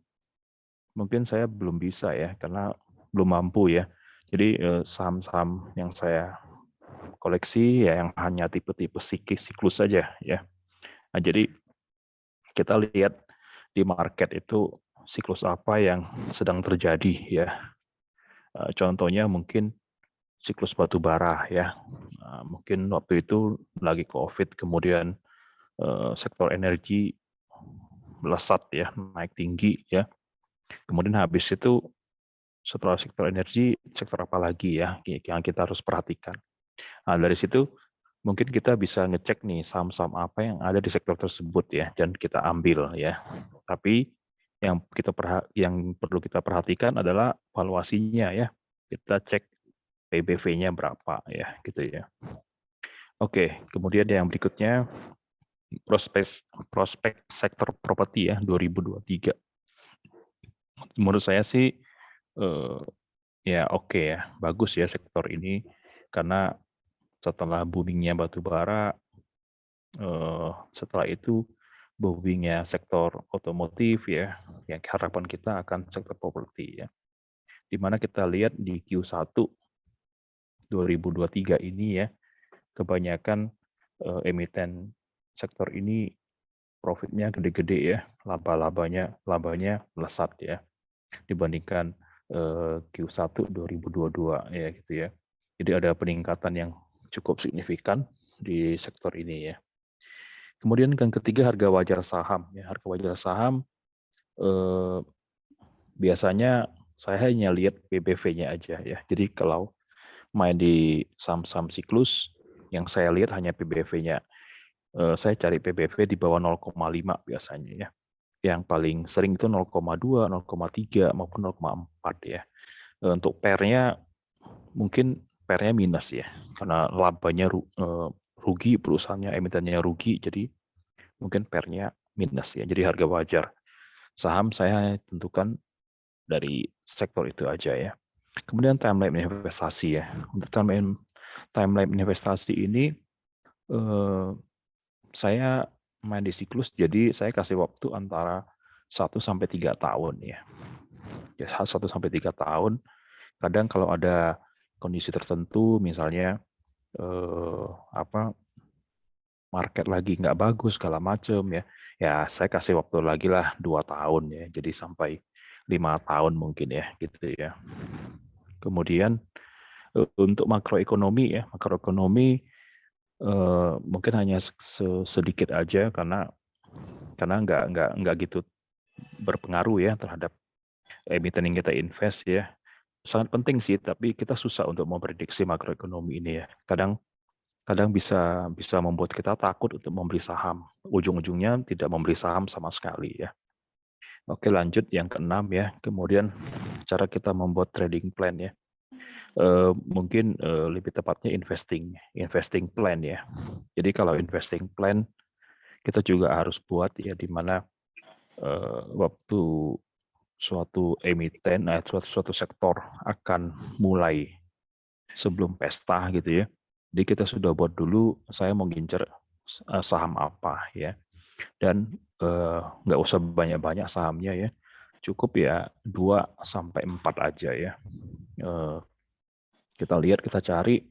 C: mungkin saya belum bisa ya karena belum mampu ya. Jadi saham-saham yang saya koleksi ya yang hanya tipe-tipe siklus saja ya. Nah, jadi kita lihat di market itu siklus apa yang sedang terjadi ya. Contohnya mungkin siklus batu bara ya. Mungkin waktu itu lagi COVID, kemudian sektor energi melesat ya, naik tinggi ya. Kemudian habis itu setelah sektor energi, sektor apa lagi ya yang kita harus perhatikan. Nah, dari situ mungkin kita bisa ngecek nih saham-saham apa yang ada di sektor tersebut ya, dan kita ambil ya. Tapi yang perlu kita perhatikan adalah valuasinya ya. Kita cek PBV-nya berapa ya, gitu ya. Oke, kemudian yang berikutnya prospek sektor properti ya 2023. Menurut saya sih ya oke ya, bagus ya sektor ini karena setelah boomingnya batu bara, setelah itu boomingnya sektor otomotif ya, yang harapan kita akan sektor properti ya. Di mana kita lihat di Q1 2023 ini ya, kebanyakan emiten sektor ini profitnya gede-gede ya, labanya melesat ya dibandingkan Q1 2022 ya gitu ya. Jadi ada peningkatan yang cukup signifikan di sektor ini ya. Kemudian yang ketiga harga wajar saham ya. Harga wajar saham biasanya saya hanya lihat PBV-nya aja ya. Jadi kalau main di saham-saham siklus yang saya lihat hanya PBV-nya. Saya cari PBV di bawah 0,5 biasanya ya. Yang paling sering itu 0,2, 0,3 maupun 0,4 ya. Untuk pair-nya mungkin pair-nya minus ya, karena labanya rugi, perusahaannya emitennya rugi, jadi mungkin pair-nya minus ya. Jadi harga wajar saham saya tentukan dari sektor itu aja ya. Kemudian timeline investasi ya. Untuk timeline investasi ini saya main di siklus, jadi saya kasih waktu antara 1 sampai 3 tahun ya. Ya 1 sampai 3 tahun. Kadang kalau ada kondisi tertentu misalnya market lagi nggak bagus segala macam ya. Ya saya kasih waktu lagi lah 2 tahun ya. Jadi sampai 5 tahun mungkin ya gitu ya. Kemudian untuk makroekonomi ya, mungkin hanya sedikit aja karena nggak gitu berpengaruh ya terhadap emiten yang kita invest ya. Sangat penting sih, tapi kita susah untuk memprediksi makroekonomi ini ya. Kadang bisa membuat kita takut untuk membeli saham. Ujung-ujungnya tidak membeli saham sama sekali ya. Oke, lanjut yang keenam ya. Kemudian cara kita membuat trading plan ya. Mungkin lebih tepatnya investing plan ya. Jadi kalau investing plan kita juga harus buat ya, di mana waktu suatu emiten, suatu sektor akan mulai sebelum pesta gitu ya. Jadi kita sudah buat dulu, saya mau ngincer saham apa ya. Dan nggak usah banyak-banyak sahamnya ya. Cukup ya 2 sampai 4 aja ya. Kita lihat, kita cari,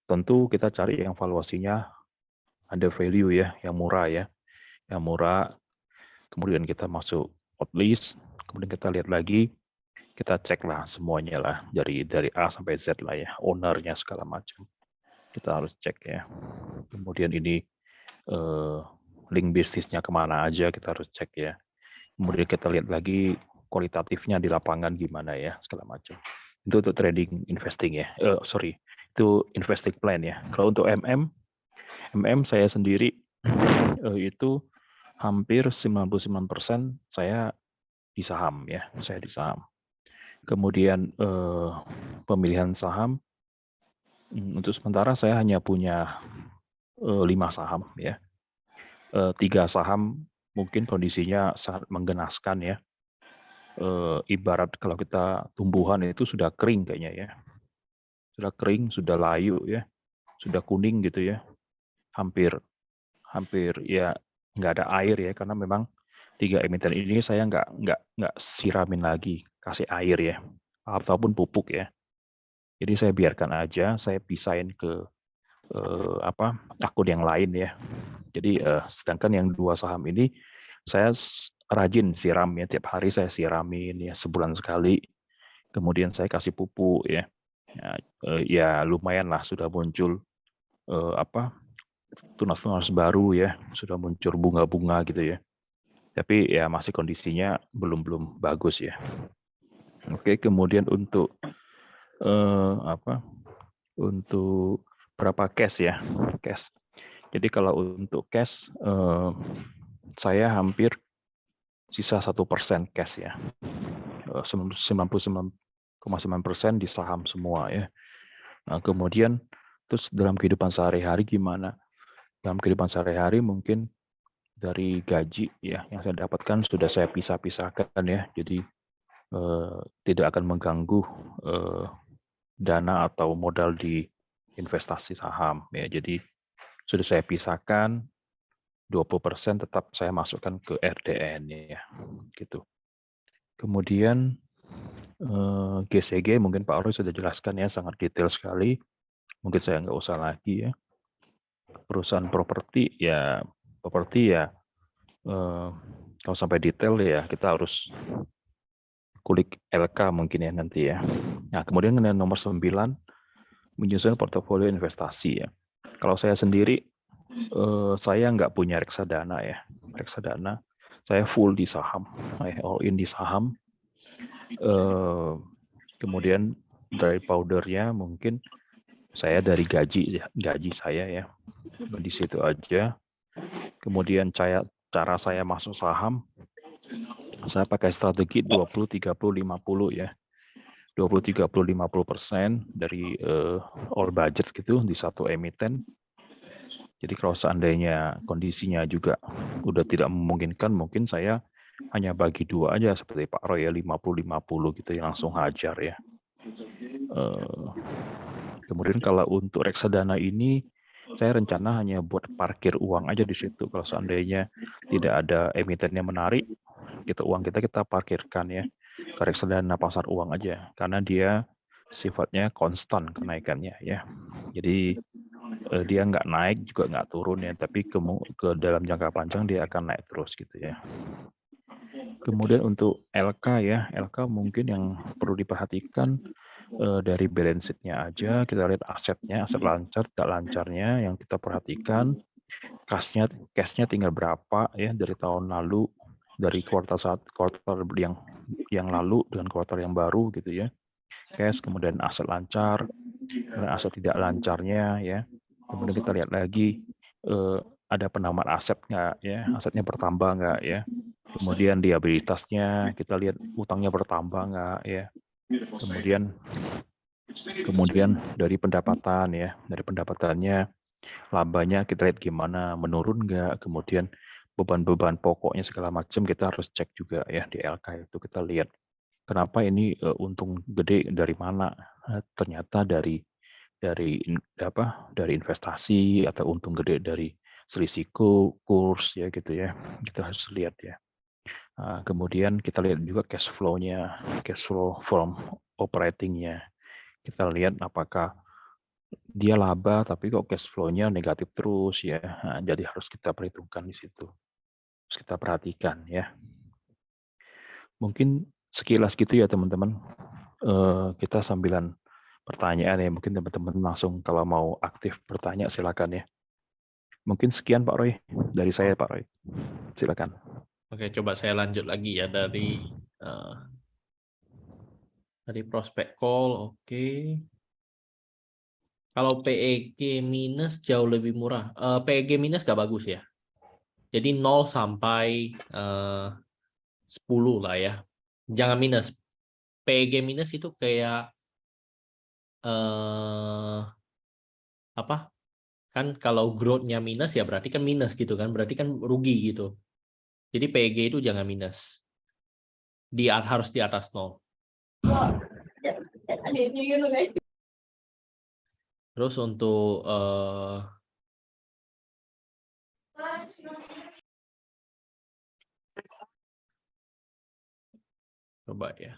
C: tentu kita cari yang valuasinya ada value ya, yang murah ya. Yang murah, kemudian kita masuk hotlist, kemudian kita lihat lagi, kita cek lah semuanya lah, dari A sampai Z lah ya, ownernya segala macam. Kita harus cek ya. Kemudian ini link bisnisnya kemana aja, kita harus cek ya. Kemudian kita lihat lagi kualitatifnya di lapangan gimana ya, segala macam. Itu untuk trading investing ya. Itu investing plan ya. Kalau untuk MM saya sendiri itu hampir 99% saya di saham ya, saya di saham. Kemudian pemilihan saham untuk sementara saya hanya punya 5 saham ya. 3 saham mungkin kondisinya sangat menggenaskan ya. Ibarat kalau kita tumbuhan itu sudah kering kayaknya ya. Sudah kering, sudah layu ya, sudah kuning gitu ya. Hampir ya nggak ada air ya, karena memang 3 emiten ini saya nggak siramin lagi, kasih air ya, ataupun pupuk ya. Jadi saya biarkan aja, saya pisahin ke akun yang lain ya. Jadi sedangkan yang 2 saham ini saya rajin siram ya, tiap hari saya siramin ya, sebulan sekali. Kemudian saya kasih pupuk ya. Ya lumayan lah, sudah muncul tunas-tunas baru ya, sudah muncul bunga-bunga gitu ya. Tapi ya masih kondisinya belum bagus ya. Oke, kemudian untuk untuk berapa cash ya, cash. Jadi kalau untuk cash saya hampir sisa 1% cash ya. 99,9% di saham semua ya. Nah, kemudian terus dalam kehidupan sehari-hari gimana? Dalam kehidupan sehari-hari mungkin dari gaji ya yang saya dapatkan sudah saya pisah-pisahkan ya. Jadi tidak akan mengganggu dana atau modal di investasi saham ya. Jadi sudah saya pisahkan 20% tetap saya masukkan ke RDN ya gitu. Kemudian GCG mungkin Pak Roy sudah jelaskan ya, sangat detail sekali. Mungkin saya nggak usah lagi ya. Perusahaan properti ya kalau sampai detail ya kita harus kulik LK mungkin ya nanti ya. Nah, kemudian nomor 9 menyusun portofolio investasi ya. Kalau saya sendiri saya nggak punya reksadana ya. Reksadana saya full di saham, all in di saham. Kemudian dari powdernya mungkin saya dari gaji saya ya, di situ aja. Kemudian cara saya masuk saham, saya pakai strategi 20, 30, 50 ya. 20, 30, 50% dari all budget gitu di satu emiten. Jadi kalau seandainya kondisinya juga udah tidak memungkinkan, mungkin saya hanya bagi 2 aja seperti Pak Roy ya, 50-50 gitu ya, langsung hajar ya. Kemudian kalau untuk reksadana ini, saya rencana hanya buat parkir uang aja di situ. Kalau seandainya tidak ada emiten yang menarik, uang kita parkirkan ya ke reksadana pasar uang aja, karena dia sifatnya konstan kenaikannya ya. Jadi dia nggak naik juga nggak turun ya, tapi ke dalam jangka panjang dia akan naik terus gitu ya. Kemudian untuk LK ya, LK mungkin yang perlu diperhatikan dari balance sheet-nya aja, kita lihat asetnya, aset lancar, tidak lancarnya yang kita perhatikan, cash-nya tinggal berapa ya dari tahun lalu, dari kuartal yang lalu dengan kuartal yang baru gitu ya. Cash, kemudian aset lancar, kemudian aset tidak lancarnya ya. Kemudian kita lihat lagi ada penambahan aset nggak ya, asetnya bertambah nggak ya. Kemudian liabilitasnya kita lihat utangnya bertambah nggak ya. Kemudian dari pendapatan ya, dari pendapatannya labanya kita lihat gimana, menurun nggak. Kemudian beban-beban pokoknya segala macam kita harus cek juga ya di LK itu, kita lihat kenapa ini untung gede dari mana. Ternyata dari investasi atau untung gede dari selisih kurs ya gitu ya, kita harus lihat ya. Kemudian kita lihat juga cash flow-nya, cash flow from operating-nya. Kita lihat apakah dia laba tapi kok cash flow-nya negatif terus ya. Nah, jadi harus kita perhitungkan di situ. Harus kita perhatikan ya. Mungkin sekilas gitu ya teman-teman. Kita sambilan pertanyaan ya, mungkin teman-teman langsung kalau mau aktif bertanya silakan ya. Mungkin sekian Pak Roy dari saya Pak Roy. Silakan.
A: Oke, coba saya lanjut lagi ya dari prospect call. Oke. Kalau PEG minus jauh lebih murah. PEG minus nggak bagus ya. Jadi 0 sampai 10 lah ya. Jangan minus. PEG minus itu kayak apa? Kan kalau growth-nya minus ya berarti kan minus gitu kan. Berarti kan rugi gitu. Jadi PEG itu jangan minus. Harus di atas 0. Terus untuk coba ya.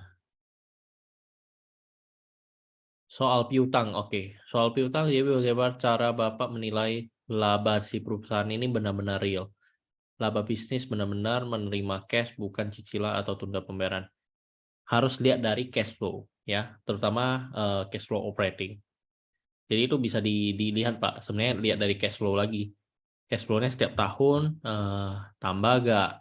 A: Soal piutang, oke. Soal piutang, jadi bagaimana cara Bapak menilai laba si perusahaan ini benar-benar real? Laba bisnis benar-benar menerima cash, bukan cicilan atau tunda pembayaran. Harus lihat dari cash flow, ya, terutama cash flow operating. Jadi itu bisa dilihat Pak. Sebenarnya lihat dari cash flow lagi. Cash flow-nya setiap tahun tambah nggak?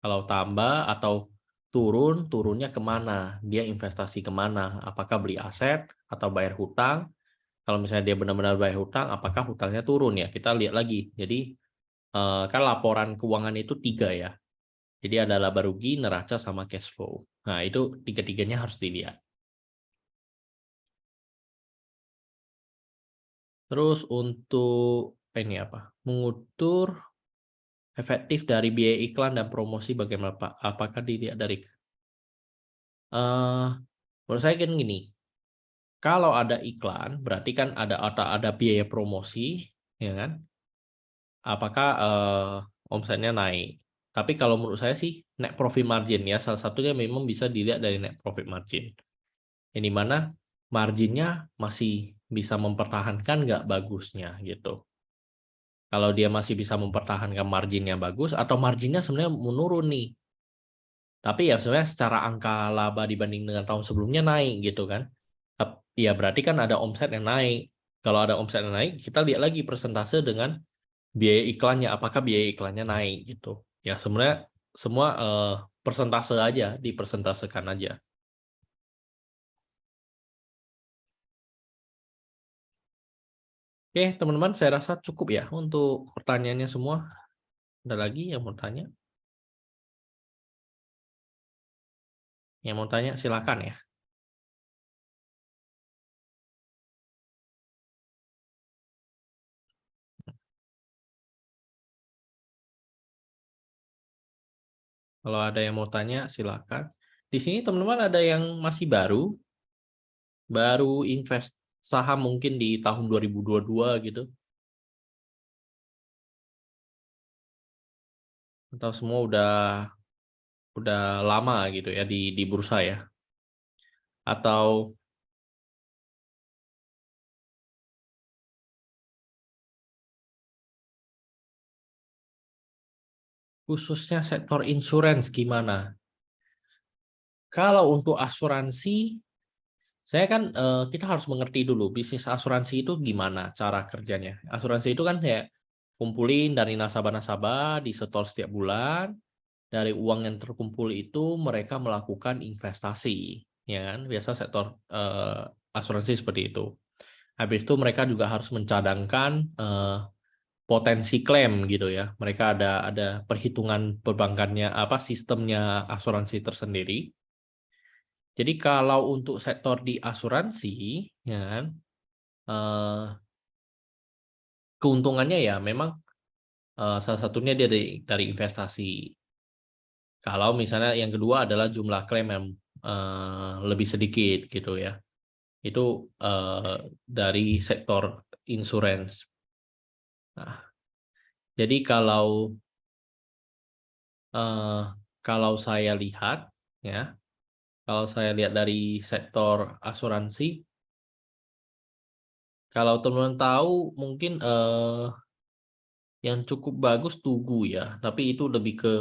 A: Kalau tambah atau turunnya kemana? Dia investasi kemana? Apakah beli aset atau bayar hutang? Kalau misalnya dia benar-benar bayar hutang, apakah hutangnya turun ya? Kita lihat lagi. Jadi kan laporan keuangan itu 3 ya. Jadi ada laba rugi, neraca, sama cash flow. Nah, itu tiga-tiganya harus dilihat. Terus untuk ini apa? Mengukur efektif dari biaya iklan dan promosi bagaimana Pak? Apakah dilihat dari menurut saya kan gini, kalau ada iklan berarti kan ada biaya promosi, ya kan? Apakah omsetnya naik? Tapi kalau menurut saya sih net profit margin ya, salah satunya memang bisa dilihat dari net profit margin. Yang dimana marginnya masih bisa mempertahankan nggak bagusnya gitu. Kalau dia masih bisa mempertahankan marginnya bagus atau marginnya sebenarnya menurun nih. Tapi ya sebenarnya secara angka laba dibanding dengan tahun sebelumnya naik gitu kan. Ya berarti kan ada omset yang naik. Kalau ada omset yang naik, kita lihat lagi persentase dengan biaya iklannya. Apakah biaya iklannya naik gitu. Ya sebenarnya semua persentase aja, dipersentasekan aja. Oke, teman-teman, saya rasa cukup ya untuk pertanyaannya semua. Ada lagi yang mau tanya? Yang mau tanya silakan ya. Kalau ada yang mau tanya silakan. Di sini teman-teman ada yang masih baru invest saham mungkin di tahun 2022 gitu. Atau semua udah lama gitu ya di bursa ya. Atau khususnya sektor insurance gimana? Kalau untuk asuransi, saya kan kita harus mengerti dulu bisnis asuransi itu gimana cara kerjanya. Asuransi itu kan kayak kumpulin dari nasabah-nasabah, disetor setiap bulan, dari uang yang terkumpul itu mereka melakukan investasi, ya kan? Biasa sektor asuransi seperti itu. Habis itu mereka juga harus mencadangkan potensi klaim gitu ya. Mereka ada perhitungan perbankannya apa sistemnya asuransi tersendiri. Jadi kalau untuk sektor di asuransi, ya kan, keuntungannya ya memang salah satunya dia dari investasi. Kalau misalnya yang kedua adalah jumlah klaim yang lebih sedikit gitu ya. Itu dari sektor insurance. Nah, jadi kalau saya lihat ya, kalau saya lihat dari sektor asuransi, kalau teman-teman tahu mungkin yang cukup bagus Tugu ya, tapi itu lebih ke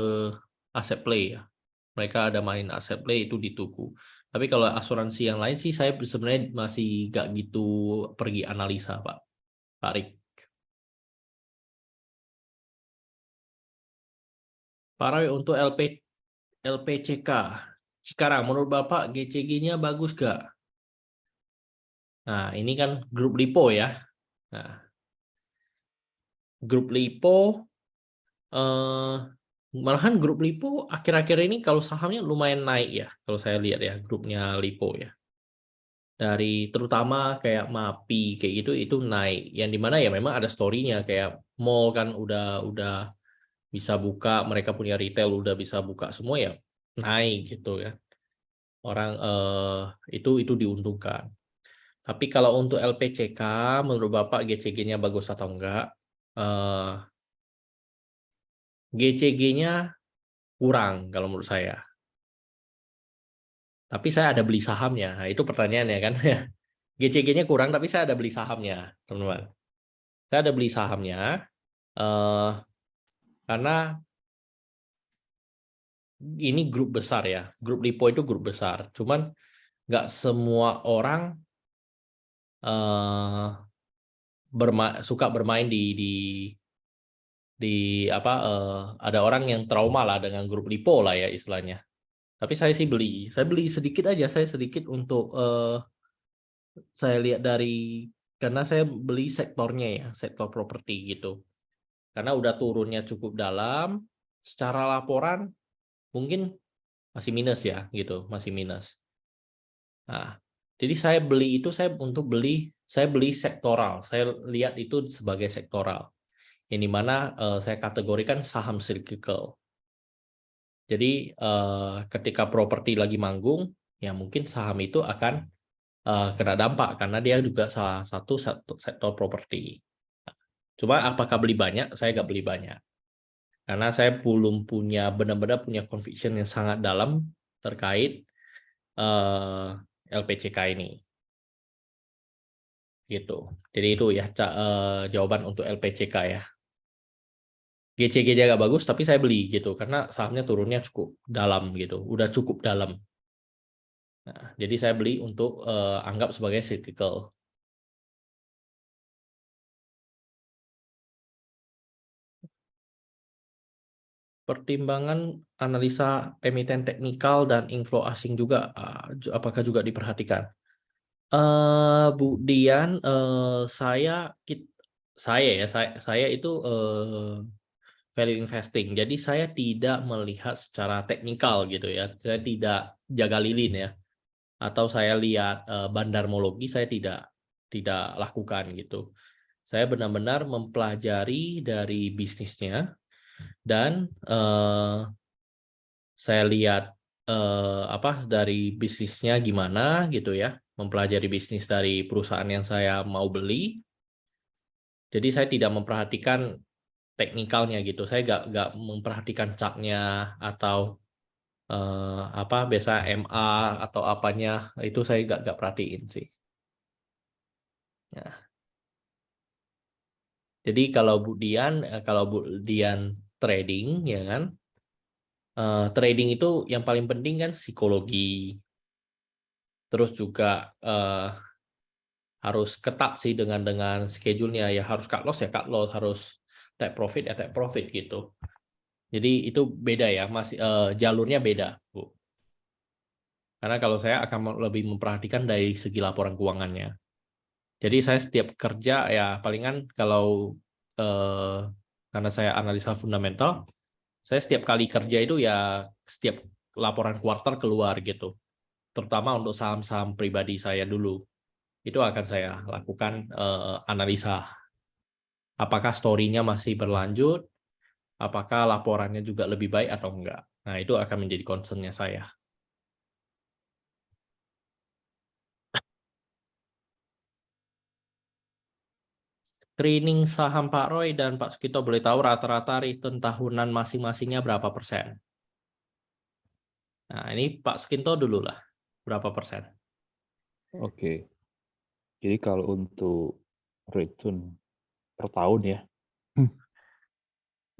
A: aset play ya. Mereka ada main aset play itu di Tugu. Tapi kalau asuransi yang lain sih saya sebenarnya masih gak gitu pergi analisa Pak Rik. Pak Roy, untuk LPCK sekarang menurut Bapak GCG-nya bagus gak? Nah, ini kan grup LIPO ya. Nah, grup LIPO malahan grup LIPO akhir-akhir ini kalau sahamnya lumayan naik ya, kalau saya lihat ya grupnya LIPO ya. Dari terutama kayak MAPI kayak gitu itu naik. Yang dimana ya memang ada story-nya kayak mall kan udah bisa buka, mereka punya retail udah bisa buka semua ya naik gitu ya. Orang itu diuntungkan. Tapi kalau untuk LPCK menurut Bapak GCG-nya bagus atau enggak? GCG-nya kurang kalau menurut saya. Tapi saya ada beli sahamnya. Nah, itu pertanyaannya kan. GCG-nya kurang tapi saya ada beli sahamnya, teman-teman. Saya ada beli sahamnya karena ini grup besar ya. Grup LIPO itu grup besar. Cuman nggak semua orang suka bermain di apa ada orang yang trauma lah dengan grup LIPO lah ya istilahnya. Tapi saya sih beli. Saya beli sedikit aja. Saya sedikit untuk saya lihat karena saya beli sektornya ya, sektor properti gitu. Karena udah turunnya cukup dalam, secara laporan mungkin masih minus ya gitu, masih minus. Nah, jadi saya beli itu saya beli sektoral. Saya lihat itu sebagai sektoral. Yang dimana saya kategorikan saham cyclical. Jadi ketika properti lagi manggung, ya mungkin saham itu akan kena dampak karena dia juga salah satu sektor properti. Cuma apakah beli banyak? Saya nggak beli banyak. Karena saya belum benar-benar punya conviction yang sangat dalam terkait LPCK ini. Gitu. Jadi itu ya jawaban untuk LPCK ya. GCG dia agak bagus tapi saya beli gitu karena sahamnya turunnya cukup dalam gitu, udah cukup dalam. Nah, jadi saya beli untuk anggap sebagai cyclical. Pertimbangan analisa emiten teknikal dan inflow asing juga apakah juga diperhatikan? Bu Dian, saya itu value investing. Jadi saya tidak melihat secara teknikal gitu ya. Saya tidak jaga lilin ya. Atau saya lihat bandarmologi, saya tidak lakukan gitu. Saya benar-benar mempelajari dari bisnisnya dan saya lihat dari bisnisnya gimana gitu ya, mempelajari bisnis dari perusahaan yang saya mau beli. Jadi saya tidak memperhatikan teknikalnya gitu. Saya nggak memperhatikan chartnya atau biasa MA atau apanya itu saya nggak perhatiin sih. Ya. Jadi kalau Bu Dian trading ya kan, trading itu yang paling penting kan psikologi, terus juga harus ketat sih dengan schedule-nya ya, harus cut loss ya cut loss, harus take profit ya take profit gitu. Jadi itu beda ya, masih jalurnya beda, Bu. Karena kalau saya akan lebih memperhatikan dari segi laporan keuangannya. Jadi saya setiap kerja ya palingan kalau karena saya analisa fundamental, saya setiap kali kerja itu ya setiap laporan kuartal keluar gitu. Terutama untuk saham-saham pribadi saya dulu. Itu akan saya lakukan analisa. Apakah story-nya masih berlanjut, apakah laporannya juga lebih baik atau enggak. Nah, itu akan menjadi concern-nya saya. Screening saham Pak Roy dan Pak Sukito boleh tahu rata-rata return tahunan masing-masingnya berapa persen? Nah, ini Pak Sukito dulu lah. Berapa persen?
C: Oke. Jadi kalau untuk return per tahun ya,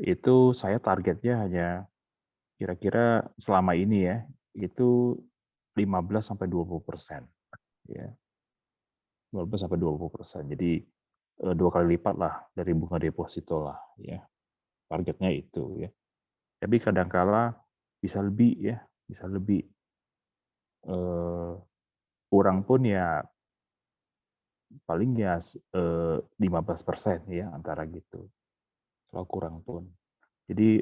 C: itu saya targetnya hanya kira-kira selama ini ya, itu 15-20%. Ya, 15-20%. Jadi 2 kali lipat lah dari bunga deposito lah ya. Targetnya itu ya. Tapi kadangkala bisa lebih ya, bisa lebih. Kurang pun ya paling ya 15% ya antara gitu. Kalau kurang pun. Jadi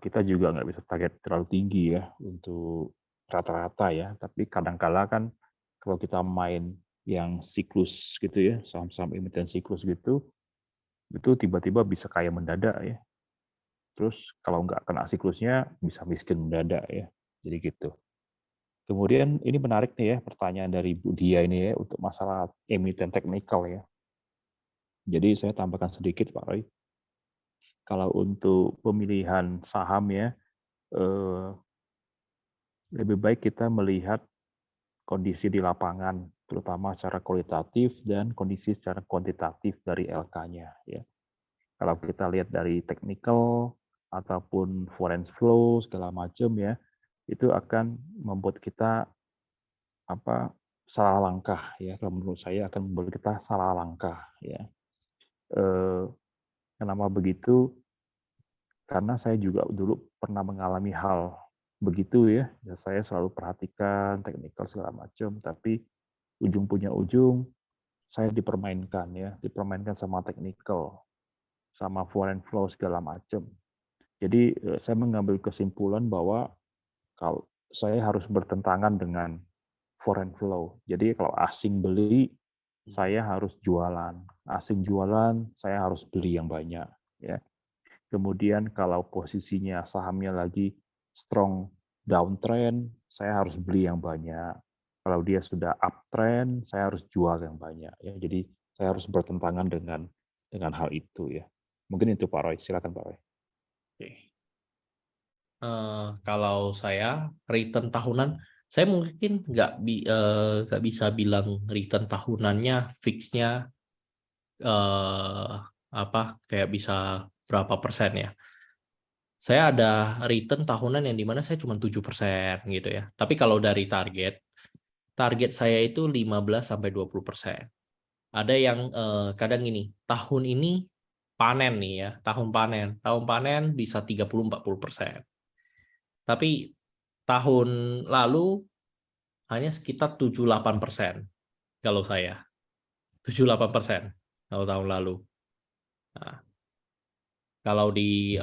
C: kita juga nggak bisa target terlalu tinggi ya untuk rata-rata ya. Tapi kadangkala kan kalau kita main yang siklus gitu ya, saham-saham emiten siklus gitu, itu tiba-tiba bisa kaya mendadak ya. Terus kalau nggak kena siklusnya bisa miskin mendadak ya. Jadi gitu. Kemudian ini menarik nih ya pertanyaan dari Bu Dia ini ya untuk masalah emiten teknikal ya. Jadi saya tambahkan sedikit Pak Roy. Kalau untuk pemilihan saham ya, lebih baik kita melihat kondisi di lapangan, terutama secara kualitatif dan kondisi secara kuantitatif dari LK-nya. Ya. Kalau kita lihat dari technical ataupun foreign flow segala macam ya, itu akan membuat kita salah langkah ya. Kalau menurut saya akan membuat kita salah langkah ya. Kenapa begitu? Karena saya juga dulu pernah mengalami hal begitu ya. Saya selalu perhatikan teknikal segala macam, tapi ujung punya ujung saya dipermainkan ya, dipermainkan sama teknikal, sama foreign flow segala macam. Jadi saya mengambil kesimpulan bahwa kalau saya harus bertentangan dengan foreign flow. Jadi kalau asing beli, saya harus jualan. Asing jualan, saya harus beli yang banyak. Ya. Kemudian kalau posisinya sahamnya lagi strong downtrend, saya harus beli yang banyak. Kalau dia sudah uptrend, saya harus jual yang banyak. Ya. Jadi saya harus bertentangan dengan hal itu ya. Mungkin itu Pak Roy. Silakan Pak Roy.
A: Oke. Kalau saya return tahunan, saya mungkin nggak bisa bilang return tahunannya fixnya kayak bisa berapa persen ya. Saya ada return tahunan yang dimana saya cuma 7% gitu ya. Tapi kalau dari target saya itu 15-20%. Ada yang kadang ini, tahun ini panen nih ya, tahun panen bisa 30-40%. Tapi tahun lalu hanya sekitar 7-8% kalau saya. 7-8% kalau tahun lalu. Nah, kalau di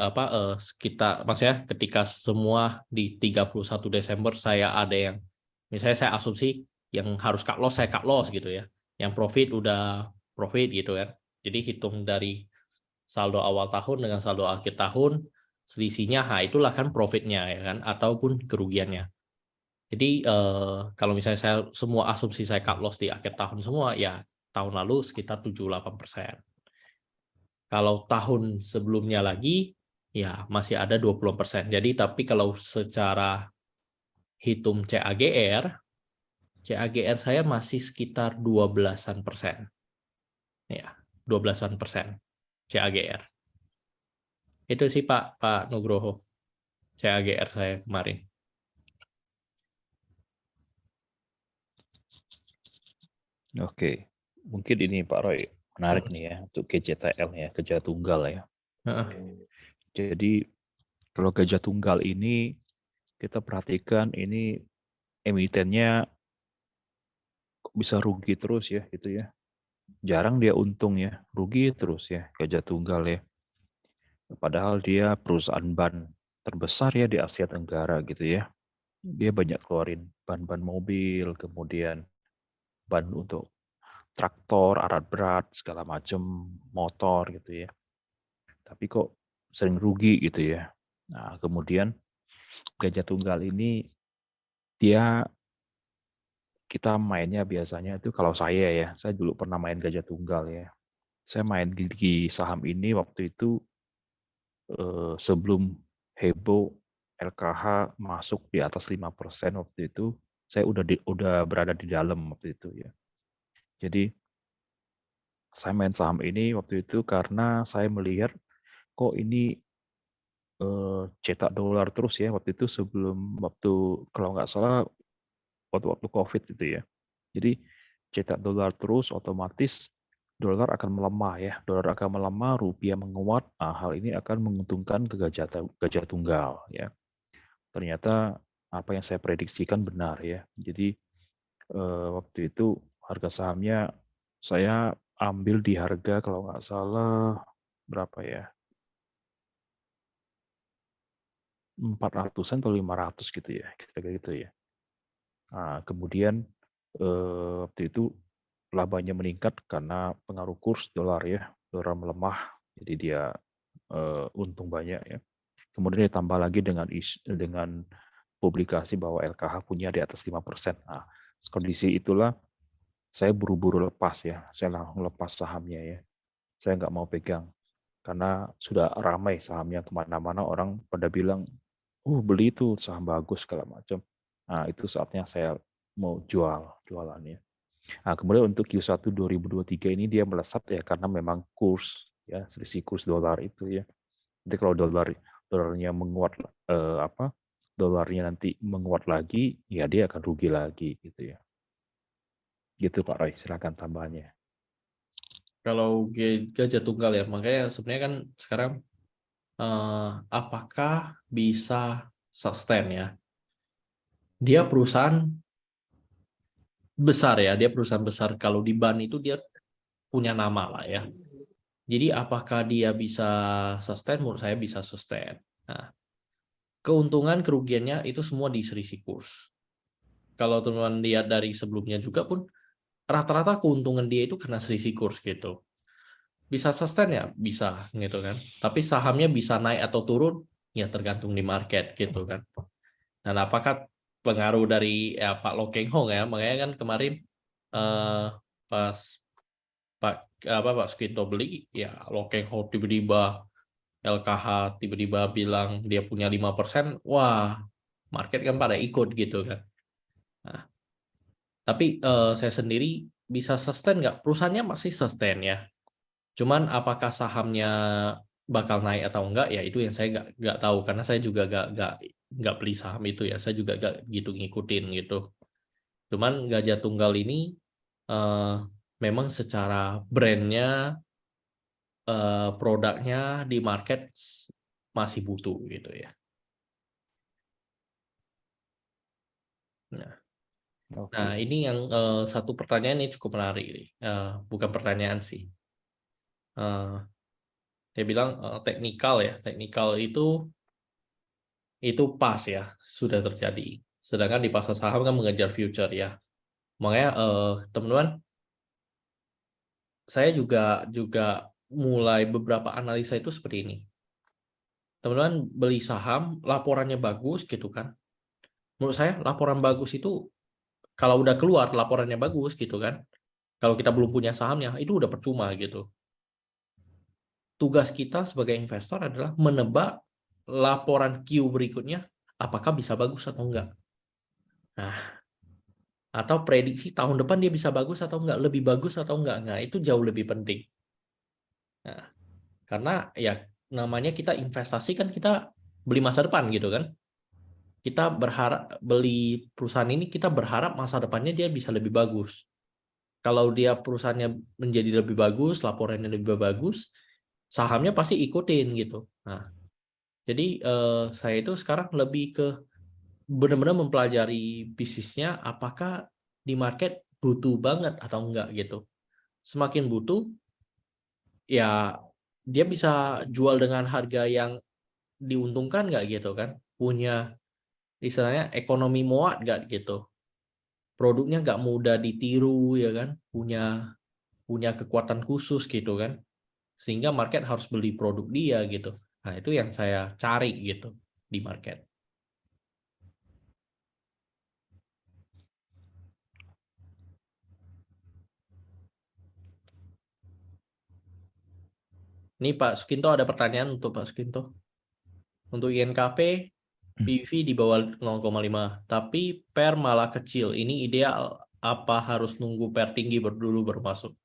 A: sekitar maksudnya ketika semua di 31 Desember saya ada yang misalnya saya asumsi yang harus cut loss saya cut loss gitu ya. Yang profit udah profit gitu kan. Jadi hitung dari saldo awal tahun dengan saldo akhir tahun selisihnya itulah kan profitnya ya kan ataupun kerugiannya. Jadi kalau misalnya saya semua asumsi saya cut loss di akhir tahun semua ya tahun lalu sekitar 7-8%. Kalau tahun sebelumnya lagi ya masih ada 20%. Jadi tapi kalau secara hitung CAGR saya masih sekitar 12-an persen. Ya, 12-an persen CAGR. Itu sih Pak Nugroho, CAGR saya kemarin.
C: Oke, mungkin ini Pak Roy menarik nih ya untuk GJTL ya, Gajah Tunggal ya. Jadi kalau Gajah Tunggal ini kita perhatikan ini emitennya kok bisa rugi terus ya gitu ya. Jarang dia untung ya, rugi terus ya Gajah Tunggal ya. Padahal dia perusahaan ban terbesar ya di Asia Tenggara gitu ya. Dia banyak keluarin ban-ban mobil, kemudian ban untuk traktor, alat berat, segala macam, motor gitu ya. Tapi kok sering rugi gitu ya. Nah, kemudian Gajah Tunggal ini dia kita mainnya biasanya itu kalau saya dulu pernah main Gajah Tunggal ya. Saya main di saham ini waktu itu sebelum heboh LKH masuk di atas 5% waktu itu, saya udah berada di dalam waktu itu ya. Jadi saya main saham ini waktu itu karena saya melihat kok ini cetak dolar terus ya waktu itu sebelum kalau nggak salah waktu COVID itu ya. Jadi cetak dolar terus otomatis dolar akan melemah ya. Dolar akan melemah, rupiah menguat. Nah, hal ini akan menguntungkan ke Gajah Tunggal ya. Ternyata apa yang saya prediksikan benar ya. Jadi waktu itu harga sahamnya saya ambil di harga kalau nggak salah berapa ya? 400-an atau 500 gitu ya, kira-kira gitu ya. Nah, kemudian waktu itu labanya meningkat karena pengaruh kurs dolar ya, dolar melemah, jadi dia untung banyak ya. Kemudian ditambah lagi dengan publikasi bahwa LKH punya di atas 5%. Nah, kondisi itulah saya buru-buru lepas ya, saya langsung lepas sahamnya ya. Saya nggak mau pegang karena sudah ramai sahamnya kemana-mana orang pada bilang, beli itu saham bagus segala macam. Nah, itu saatnya saya mau jualannya. Nah, kemudian untuk Q1 2023 ini dia melesat ya karena memang kurs ya selisih kurs dolar itu ya. Nanti kalau dolarnya menguat dolarnya nanti menguat lagi, ya dia akan rugi lagi gitu ya. Gitu Pak Roy, silakan tambahannya.
A: Kalau Gajah Tunggal ya, makanya sebenarnya kan sekarang apakah bisa sustain ya? Dia perusahaan besar ya, dia perusahaan besar. Kalau di ban itu dia punya nama lah ya. Jadi apakah dia bisa sustain? Menurut saya bisa sustain. Nah, keuntungan kerugiannya itu semua di selisih kurs. Kalau teman-teman lihat dari sebelumnya juga pun rata-rata keuntungan dia itu kena selisih kurs gitu. Bisa sustain ya bisa gitu kan. Tapi sahamnya bisa naik atau turun ya tergantung di market gitu kan. Dan apakah pengaruh dari ya Pak Lo Keng Hong ya, makanya kan kemarin pas Pak Sukinto beli ya Lo Keng Hong tiba-tiba LKH tiba-tiba bilang dia punya 5%, wah market kan pada ikut gitu kan. Nah, tapi saya sendiri bisa sustain nggak? Perusahaannya masih sustain ya. Cuman apakah sahamnya bakal naik atau enggak ya itu yang saya nggak tahu karena saya juga nggak beli saham itu ya. Saya juga nggak gitu ngikutin gitu. Cuman Gajah Tunggal ini eh, memang secara brandnya produknya di market masih butuh gitu ya. Nah,
C: Oke.
A: ini yang satu pertanyaan ini cukup menarik nih. Bukan pertanyaan sih. Dia bilang teknikal ya. Teknikal itu pas ya sudah terjadi. Sedangkan di pasar saham kan mengejar future ya. Makanya teman-teman, saya juga mulai beberapa analisa itu seperti ini. Teman-teman beli saham, laporannya bagus gitu kan. Menurut saya laporan bagus itu kalau udah keluar laporannya bagus gitu kan. Kalau kita belum punya sahamnya itu udah percuma gitu. Tugas kita sebagai investor adalah menebak laporan Q berikutnya apakah bisa bagus atau enggak. Nah, atau prediksi tahun depan dia bisa bagus atau enggak, lebih bagus atau enggak. Nah, itu jauh lebih penting. Nah, karena ya namanya kita investasi kan kita beli masa depan gitu kan. Kita berharap beli perusahaan ini kita berharap masa depannya dia bisa lebih bagus. Kalau dia perusahaannya menjadi lebih bagus, laporannya lebih bagus, sahamnya pasti ikutin gitu. Nah, jadi saya itu sekarang lebih ke benar-benar mempelajari bisnisnya apakah di market butuh banget atau enggak gitu. Semakin butuh ya dia bisa jual dengan harga yang diuntungkan nggak gitu kan, punya istilahnya ekonomi muat nggak gitu, produknya nggak mudah ditiru ya kan, punya punya kekuatan khusus gitu kan, sehingga market harus beli produk dia gitu. Nah itu yang saya cari gitu di market. Ini Pak Sukinto ada pertanyaan untuk Pak Sukinto. Untuk INKP PV di bawah 0,5, tapi PER malah kecil. Ini ideal apa harus nunggu PER tinggi dulu baru masuk?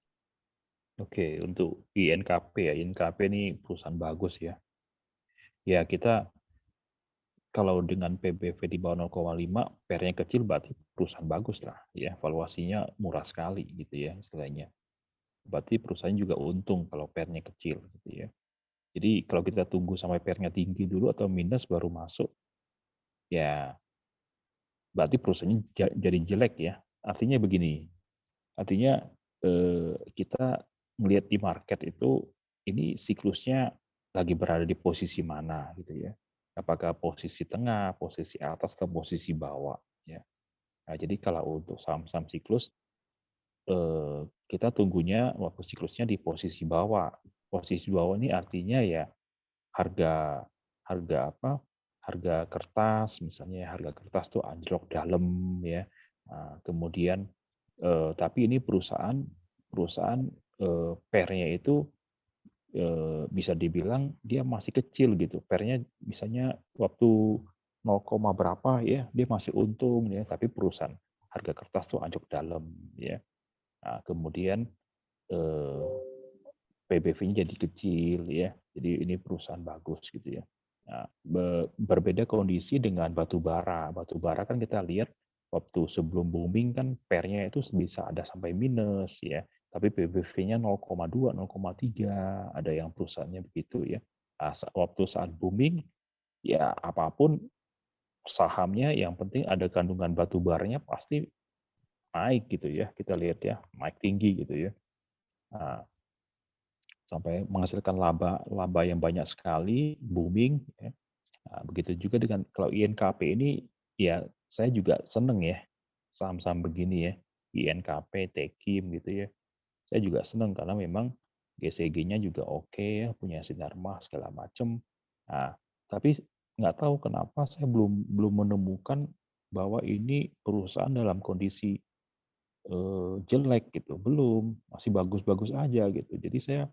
C: Oke, untuk INKP ya, INKP ini perusahaan bagus ya. Ya kita kalau dengan PBV di bawah 0,5, PER-nya kecil berarti perusahaan bagus lah ya, valuasinya murah sekali gitu ya istilahnya. Berarti perusahaan juga untung kalau PER-nya kecil gitu ya. Jadi kalau kita tunggu sampai PER-nya tinggi dulu atau minus baru masuk, ya berarti perusahaannya jadi jelek ya. Artinya begini, artinya kita melihat di market itu ini siklusnya lagi berada di posisi mana gitu ya. Apakah posisi tengah, posisi atas, ke posisi bawah ya. Nah, jadi kalau untuk saham-saham siklus kita tunggunya waktu siklusnya di posisi bawah. Posisi bawah ini artinya ya harga harga apa? Harga kertas misalnya, harga kertas tuh anjlok dalam ya. Nah, kemudian tapi ini perusahaan perusahaan PER-nya itu bisa dibilang dia masih kecil gitu. PER-nya misalnya waktu 0, berapa ya, dia masih untung ya, tapi perusahaan harga kertas tuh anjlok dalam ya. Nah, kemudian PBV-nya jadi kecil ya. Jadi ini perusahaan bagus gitu ya. Nah, berbeda kondisi dengan batu bara. Batu bara kan kita lihat waktu sebelum booming kan PER-nya itu bisa ada sampai minus ya. Tapi PBV-nya 0,2, 0,3, ada yang perusahaannya begitu ya. Nah, waktu saat booming ya apapun sahamnya yang penting ada kandungan batu baranya pasti naik gitu ya. Kita lihat ya, naik tinggi gitu ya. Nah, sampai menghasilkan laba yang banyak sekali, booming ya. Nah, begitu juga dengan kalau INKP ini, ya saya juga seneng ya, saham-saham begini ya, INKP, Tekim gitu ya. Saya juga seneng karena memang GCG-nya juga oke ya, punya Sinarmas segala macam. Nah, tapi nggak tahu kenapa saya belum belum menemukan bahwa ini perusahaan dalam kondisi jelek gitu, belum, masih bagus-bagus aja gitu. Jadi saya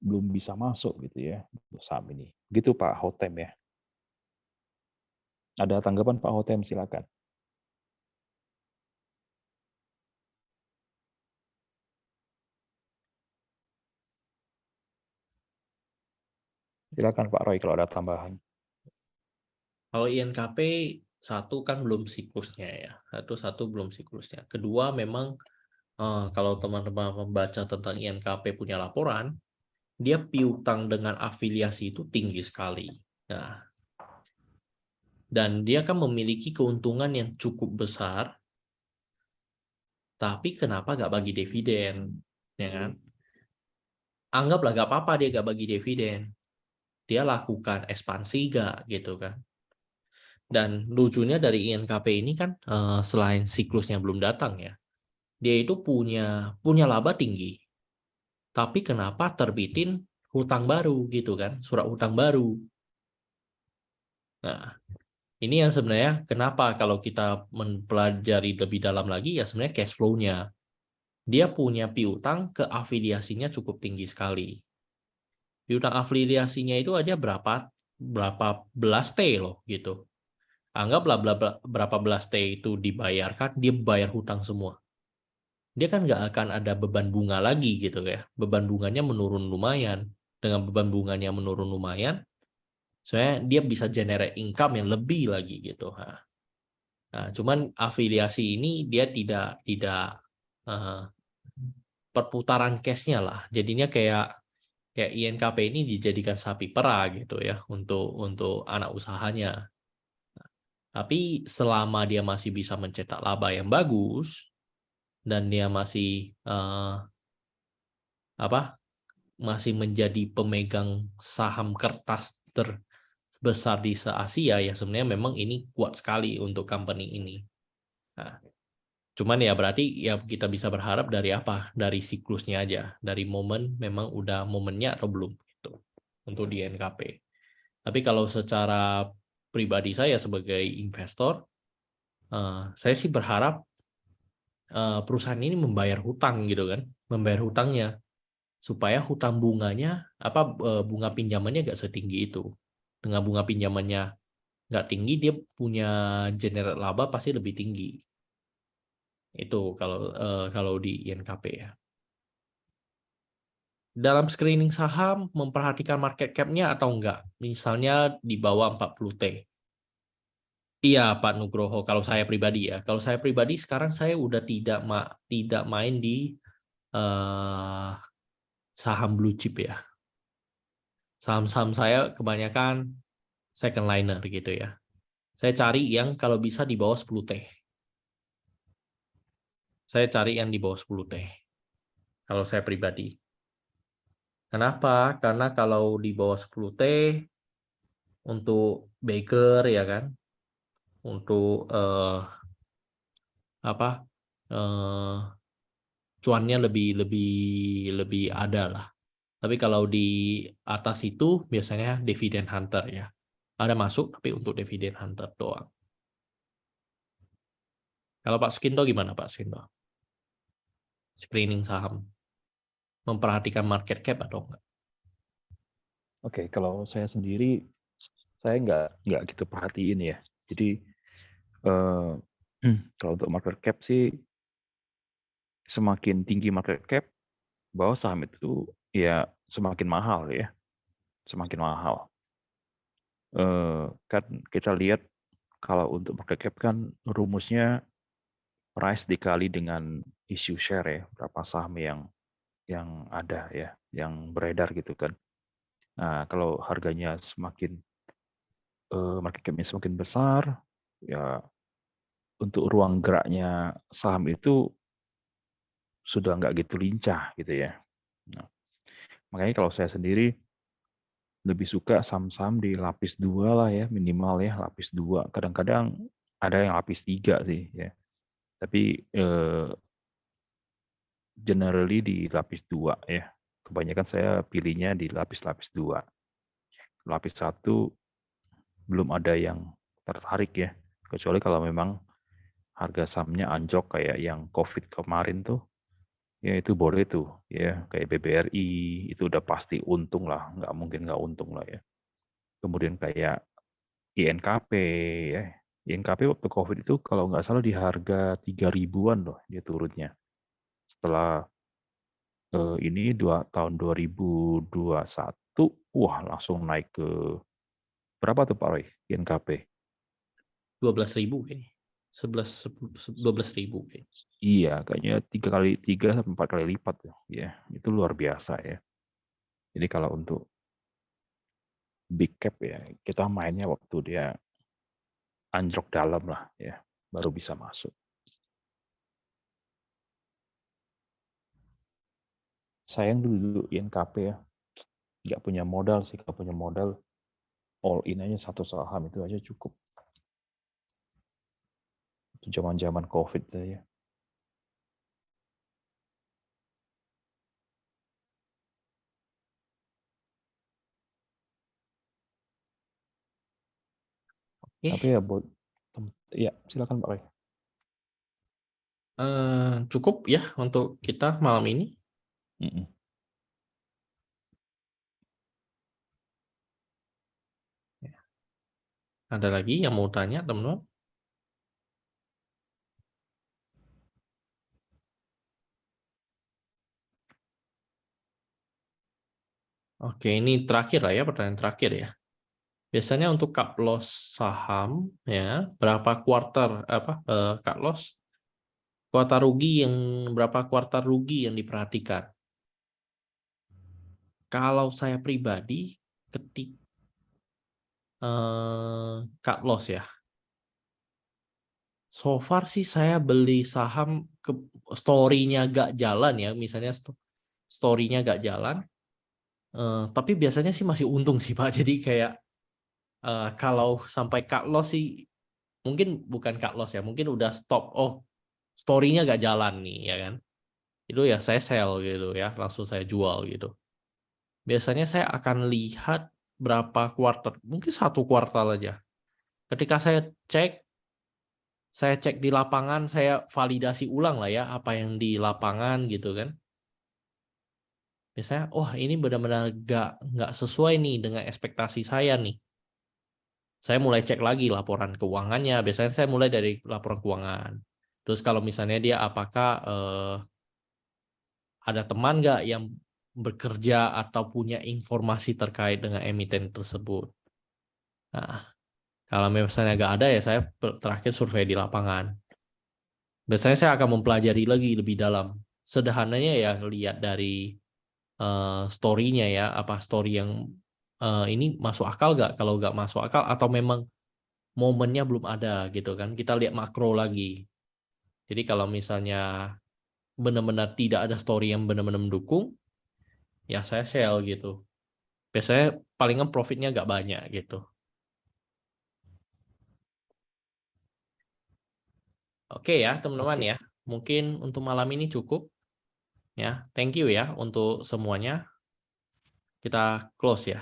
C: belum bisa masuk gitu ya untuk saham ini. Gitu Pak Hotem ya. Ada tanggapan Pak Hotem silakan. Silakan Pak Roy kalau ada tambahan.
A: Kalau INKP satu kan belum siklusnya ya, satu belum siklusnya. Kedua memang kalau teman-teman membaca tentang INKP punya laporan, dia piutang dengan afiliasi itu tinggi sekali. Nah, dan dia kan memiliki keuntungan yang cukup besar, tapi kenapa nggak bagi dividen, ya kan? Anggaplah nggak apa-apa dia nggak bagi dividen, dia lakukan ekspansi nggak gitu kan? Dan lucunya dari INKP ini kan selain siklusnya belum datang ya, dia itu punya laba tinggi, tapi kenapa terbitin hutang baru gitu kan, surat hutang baru. Nah, ini yang sebenarnya kenapa kalau kita mempelajari lebih dalam lagi ya sebenarnya cash flow-nya. Dia punya piutang ke afiliasinya cukup tinggi sekali. Piutang afiliasinya itu aja berapa belas T loh gitu. Anggaplah berapa belas T itu dibayarkan, dia bayar hutang semua. Dia kan nggak akan ada beban bunga lagi gitu ya. Beban bunganya menurun lumayan. Dengan beban bunganya menurun lumayan, sebenarnya dia bisa generate income yang lebih lagi gitu. Nah, cuman afiliasi ini dia tidak perputaran cash-nya lah. Jadinya kayak INKP ini dijadikan sapi perah gitu ya untuk anak usahanya. Tapi selama dia masih bisa mencetak laba yang bagus dan dia masih masih menjadi pemegang saham kertas terbesar di se-Asia ya sebenarnya memang ini kuat sekali untuk company ini. Nah, cuman ya berarti ya kita bisa berharap dari apa? Dari siklusnya aja, dari momen memang udah momennya atau belum gitu untuk di NKP. Tapi kalau secara pribadi saya sebagai investor, saya sih berharap perusahaan ini membayar hutang gitu kan, membayar hutangnya supaya hutang bunganya bunga pinjamannya nggak setinggi itu. Dengan bunga pinjamannya nggak tinggi, dia punya generate laba pasti lebih tinggi. Itu kalau di INKP ya. Dalam screening saham memperhatikan market cap-nya atau enggak? Misalnya di bawah 40T. Iya, Pak Nugroho. Kalau saya pribadi ya, kalau saya pribadi sekarang saya udah tidak main di saham blue chip ya. Saham-saham saya kebanyakan second liner gitu ya. Saya cari yang kalau bisa di bawah 10T. Saya cari yang di bawah 10T. Kalau saya pribadi. Kenapa? Karena kalau di bawah 10T untuk Baker ya kan, untuk cuannya lebih ada lah. Tapi kalau di atas itu biasanya dividend hunter ya. Ada masuk tapi untuk dividend hunter doang. Kalau Pak Sukinto gimana Pak Sukinto? Screening saham. Memperhatikan market cap atau enggak?
C: Oke, kalau saya sendiri, saya nggak gitu perhatiin ya. Jadi eh, kalau untuk market cap sih, semakin tinggi market cap, bahwa saham itu ya semakin mahal ya, semakin mahal. Kan kita lihat kalau untuk market cap kan rumusnya price dikali dengan issue share ya, berapa saham yang ada ya, yang beredar gitu kan. Nah, kalau harganya semakin market cap-nya semakin besar, ya untuk ruang geraknya saham itu sudah nggak gitu lincah gitu ya. Nah, makanya kalau saya sendiri lebih suka saham-saham di lapis 2 lah ya, minimal ya, lapis 2. Kadang-kadang ada yang lapis 3 sih ya. Tapi generally di lapis 2 ya. Kebanyakan saya pilihnya di lapis-lapis 2. Lapis 1 belum ada yang tertarik ya. Kecuali kalau memang harga sahamnya anjlok kayak yang COVID kemarin tuh, ya itu boleh tuh ya, kayak BBRI itu udah pasti untung lah, nggak mungkin nggak untung lah ya. Kemudian kayak INKP ya, INKP waktu COVID itu kalau nggak salah di harga 3.000-an loh dia turunnya. Setelah ini tahun 2021, wah langsung naik ke berapa tuh Pak Roy INKP?
A: 12.000 kayaknya. 12.000 kayaknya.
C: Iya, kayaknya 3 sampai 4 kali lipat ya. Itu luar biasa ya. Jadi kalau untuk big cap ya, kita mainnya waktu dia anjlok dalam lah ya, baru bisa masuk. Sayang dulu INKP ya, nggak punya modal sih, nggak punya modal, all in aja satu saham itu aja cukup. Itu zaman-zaman COVID ya. Tapi ya buat ya silakan Pak Roy.
A: Cukup ya untuk kita malam ini. Ada lagi yang mau tanya, teman-teman? Oke, ini terakhir lah ya, pertanyaan terakhir ya. Biasanya untuk cut loss saham ya, berapa kuartal cut loss? Kuartal rugi berapa kuartal rugi yang diperhatikan? Kalau saya pribadi ketik cut loss ya. So far sih saya beli saham ke story-nya gak jalan ya, misalnya story-nya gak jalan. Tapi biasanya sih masih untung sih Pak. Jadi kayak kalau sampai cut loss sih mungkin bukan cut loss ya, mungkin udah stop. Oh, story-nya gak jalan nih ya kan. Itu ya saya sell gitu ya, langsung saya jual gitu. Biasanya saya akan lihat berapa kuartal, mungkin 1 kuartal aja. Ketika saya cek di lapangan, saya validasi ulang lah ya apa yang di lapangan gitu kan. Biasanya, wah ini benar-benar nggak sesuai nih dengan ekspektasi saya nih. Saya mulai cek lagi laporan keuangannya. Biasanya saya mulai dari laporan keuangan. Terus kalau misalnya dia apakah ada teman nggak yang bekerja atau punya informasi terkait dengan emiten tersebut. Nah, kalau misalnya nggak ada ya saya terakhir survei di lapangan. Biasanya saya akan mempelajari lagi lebih dalam. Sederhananya ya lihat dari story-nya ya, apa story yang ini masuk akal nggak? Kalau nggak masuk akal atau memang momennya belum ada gitu kan? Kita lihat makro lagi. Jadi kalau misalnya benar-benar tidak ada story yang benar-benar mendukung, ya saya sell gitu. Biasanya palingan profitnya nggak banyak gitu. Oke ya teman-teman ya, mungkin untuk malam ini cukup ya. Thank you ya untuk semuanya. Kita close ya.